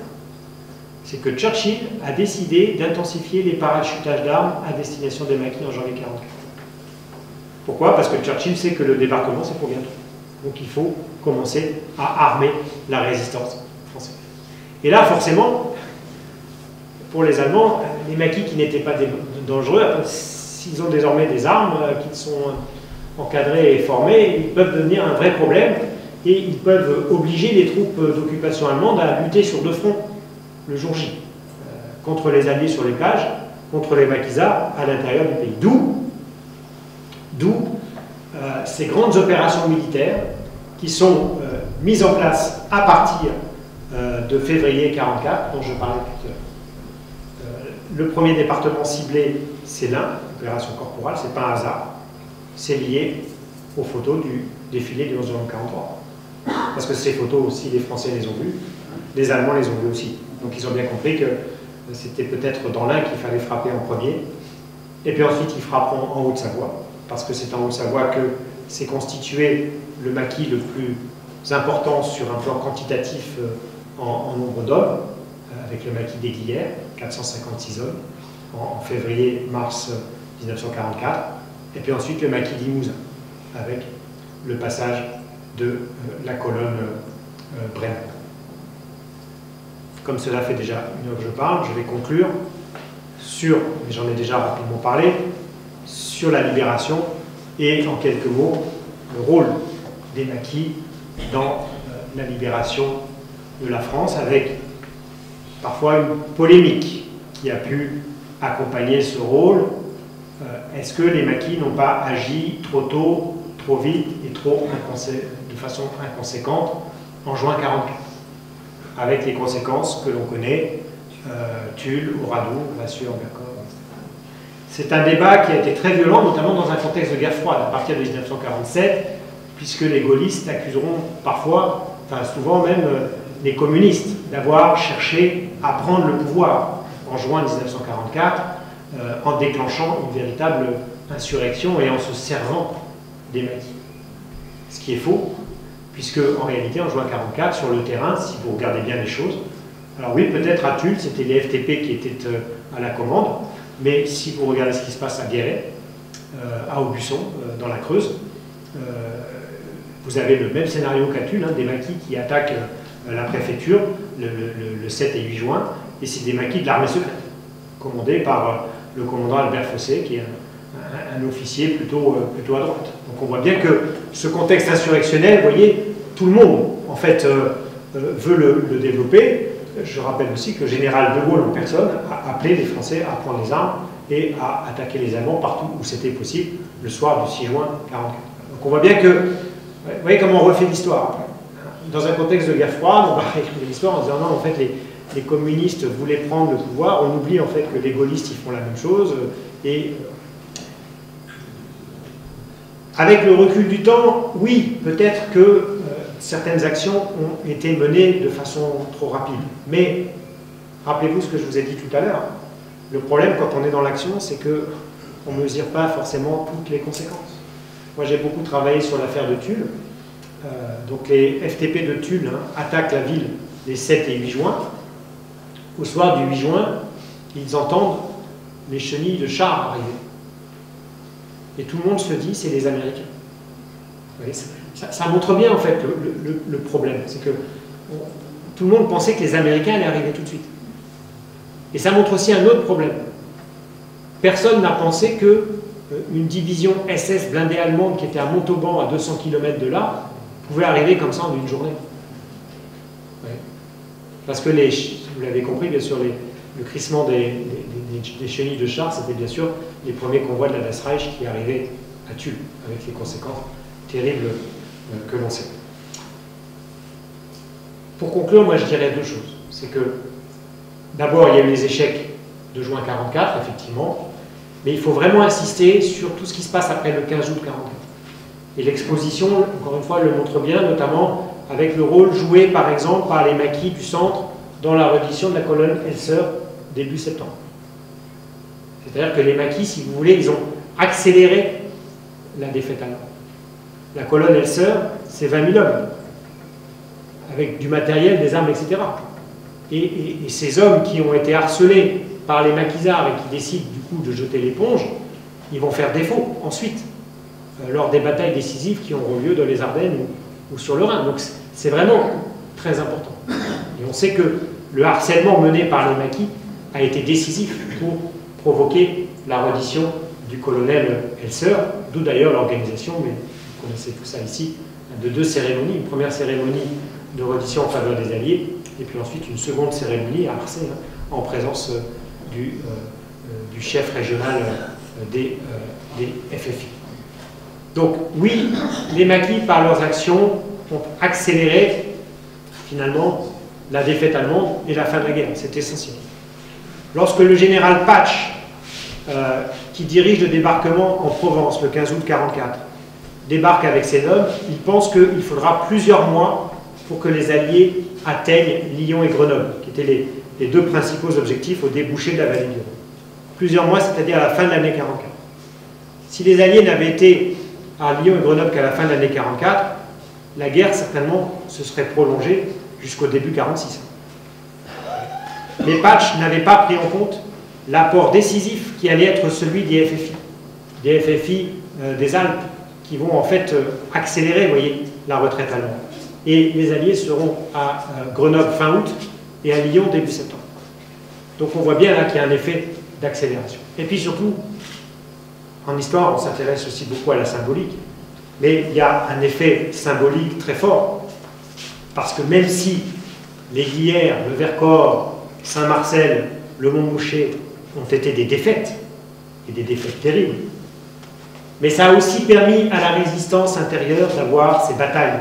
c'est que Churchill a décidé d'intensifier les parachutages d'armes à destination des maquis en janvier 1944. Pourquoi? Parce que Churchill sait que le débarquement, c'est pour bientôt. Donc il faut commencer à armer la résistance française. Et là, forcément, pour les Allemands, les maquis qui n'étaient pas dangereux, s'ils ont désormais des armes qui sont encadrées et formées, ils peuvent devenir un vrai problème et ils peuvent obliger les troupes d'occupation allemande à lutter sur deux fronts le jour J, contre les Alliés sur les plages, contre les maquisards à l'intérieur du pays. D'où ces grandes opérations militaires qui sont mises en place à partir de février 1944, dont je parlais tout à l'heure. Le premier département ciblé, c'est l'Ain, opération corporale, c'est pas un hasard, c'est lié aux photos du défilé du 11 novembre 1943. Parce que ces photos aussi, les Français les ont vues, les Allemands les ont vues aussi. Donc ils ont bien compris que c'était peut-être dans l'Ain qu'il fallait frapper en premier, et puis ensuite ils frapperont en Haute-Savoie, parce que c'est en Haute-Savoie que s'est constitué le maquis le plus important sur un plan quantitatif en nombre d'hommes, avec le maquis d'Aiguillères, 456 hommes, en février-mars 1944, et puis ensuite le maquis d'Imousin, avec le passage de la colonne Brenner. Comme cela fait déjà une heure que je parle, je vais conclure sur, mais j'en ai déjà rapidement parlé, sur la libération et en quelques mots, le rôle des maquis dans la libération de la France, avec parfois une polémique qui a pu accompagner ce rôle. Est-ce que les maquis n'ont pas agi trop tôt, trop vite et de façon inconséquente en juin 1944, avec les conséquences que l'on connaît, Tulle, Oradour, Vasseur, Vercors, etc. C'est un débat qui a été très violent, notamment dans un contexte de guerre froide, à partir de 1947, puisque les gaullistes accuseront parfois, enfin souvent même, les communistes d'avoir cherché à prendre le pouvoir en juin 1944, en déclenchant une véritable insurrection et en se servant des maquis. Ce qui est faux, puisque en réalité, en juin 1944, sur le terrain, si vous regardez bien les choses, alors oui, peut-être à Tulle, c'était les FTP qui étaient à la commande, mais si vous regardez ce qui se passe à Guéret, à Aubusson, dans la Creuse, vous avez le même scénario qu'à Tulle, des maquis qui attaquent la préfecture le 7 et 8 juin, et c'est des maquis de l'armée secrète, commandés par le commandant Albert Fossé, qui est un officier plutôt à droite. Donc on voit bien que ce contexte insurrectionnel, vous voyez, tout le monde, en fait, veut le développer. Je rappelle aussi que le général de Gaulle en personne a appelé les Français à prendre les armes et à attaquer les Allemands partout où c'était possible, le soir du 6 juin 1944. Donc on voit bien que, vous voyez comment on refait l'histoire. Dans un contexte de guerre froide, on va réécrire l'histoire en disant non, en fait, les communistes voulaient prendre le pouvoir, on oublie en fait que les gaullistes ils font la même chose, et avec le recul du temps, oui, peut-être que certaines actions ont été menées de façon trop rapide, mais rappelez-vous ce que je vous ai dit tout à l'heure, le problème quand on est dans l'action, c'est qu'on ne mesure pas forcément toutes les conséquences. Moi j'ai beaucoup travaillé sur l'affaire de Tulle, donc les FTP de Tulle attaquent la ville les 7 et 8 juin. Au soir du 8 juin, ils entendent les chenilles de chars arriver. Et tout le monde se dit, c'est les Américains. Vous voyez, ça montre bien en fait le problème. C'est que tout le monde pensait que les Américains allaient arriver tout de suite. Et ça montre aussi un autre problème. Personne n'a pensé qu'une division SS blindée allemande qui était à Montauban, à 200 km de là, pouvait arriver comme ça en une journée. Ouais. Parce que, vous l'avez compris, bien sûr, le crissement des chenilles de chars, c'était bien sûr les premiers convois de la Das Reich qui arrivaient à Tulle, avec les conséquences terribles que l'on sait. Pour conclure, moi je dirais deux choses. C'est que, d'abord, il y a eu les échecs de juin 1944, effectivement, mais il faut vraiment insister sur tout ce qui se passe après le 15 août 1944. Et l'exposition, encore une fois, le montre bien, notamment avec le rôle joué, par exemple, par les maquis du centre dans la reddition de la colonne Elser début septembre. C'est-à-dire que les maquis, si vous voulez, ils ont accéléré la défaite allemande. La colonne Elser, c'est 20 000 hommes, avec du matériel, des armes, etc. Et ces hommes qui ont été harcelés par les maquisards et qui décident du coup de jeter l'éponge, ils vont faire défaut ensuite, lors des batailles décisives qui auront lieu dans les Ardennes ou sur le Rhin. Donc c'est vraiment très important. Et on sait que le harcèlement mené par les maquis a été décisif pour provoquer la reddition du colonel Elser, d'où d'ailleurs l'organisation, mais vous connaissez tout ça ici, de 2 cérémonies. Une première cérémonie de reddition en faveur des Alliés, et puis ensuite une seconde cérémonie à Marseille, en présence du chef régional des FFI. Donc oui, les maquis, par leurs actions, ont accéléré finalement la défaite allemande et la fin de la guerre. C'est essentiel. Lorsque le général Patch, qui dirige le débarquement en Provence le 15 août 1944, débarque avec ses hommes, il pense qu'il faudra plusieurs mois pour que les Alliés atteignent Lyon et Grenoble, qui étaient les 2 principaux objectifs au débouché de la vallée du Rhône. Plusieurs mois, c'est-à-dire à la fin de l'année 1944. Si les Alliés n'avaient été à Lyon et Grenoble qu'à la fin de l'année 1944, la guerre, certainement, se serait prolongée jusqu'au début 1946. Mais Patch n'avait pas pris en compte l'apport décisif qui allait être celui des FFI des Alpes, qui vont en fait accélérer, vous voyez, la retraite allemande. Et les Alliés seront à Grenoble fin août et à Lyon début septembre. Donc on voit bien là qu'il y a un effet d'accélération. Et puis surtout, en histoire, on s'intéresse aussi beaucoup à la symbolique, mais il y a un effet symbolique très fort, parce que même si les Glières, le Vercors, Saint-Marcel, le Montmouchet ont été des défaites, et des défaites terribles, mais ça a aussi permis à la résistance intérieure d'avoir ces batailles.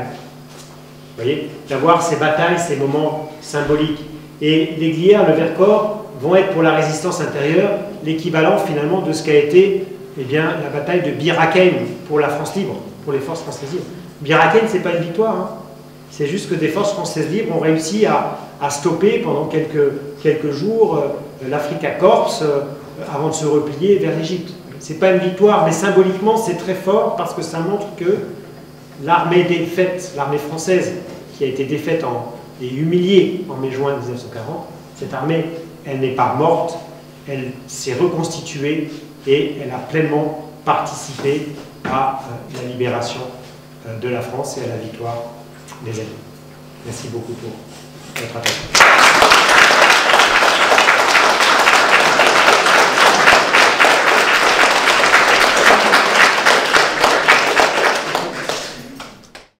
Vous voyez, d'avoir ces batailles, ces moments symboliques. Et les Glières, le Vercors, vont être pour la résistance intérieure l'équivalent finalement de ce qu'a été la bataille de Bir Hakeim pour la France libre, pour les forces françaises libres. Bir Hakeim, ce n'est pas une victoire, hein. C'est juste que des forces françaises libres ont réussi à stopper pendant quelques jours l'Africa Corps avant de se replier vers l'Égypte. Ce n'est pas une victoire, mais symboliquement c'est très fort parce que ça montre que l'armée défaite, l'armée française qui a été défaite et humiliée en mai-juin 1940, cette armée, elle n'est pas morte, elle s'est reconstituée et elle a pleinement participé à la libération de la France et à la victoire des Alliés. Merci beaucoup pour votre attention.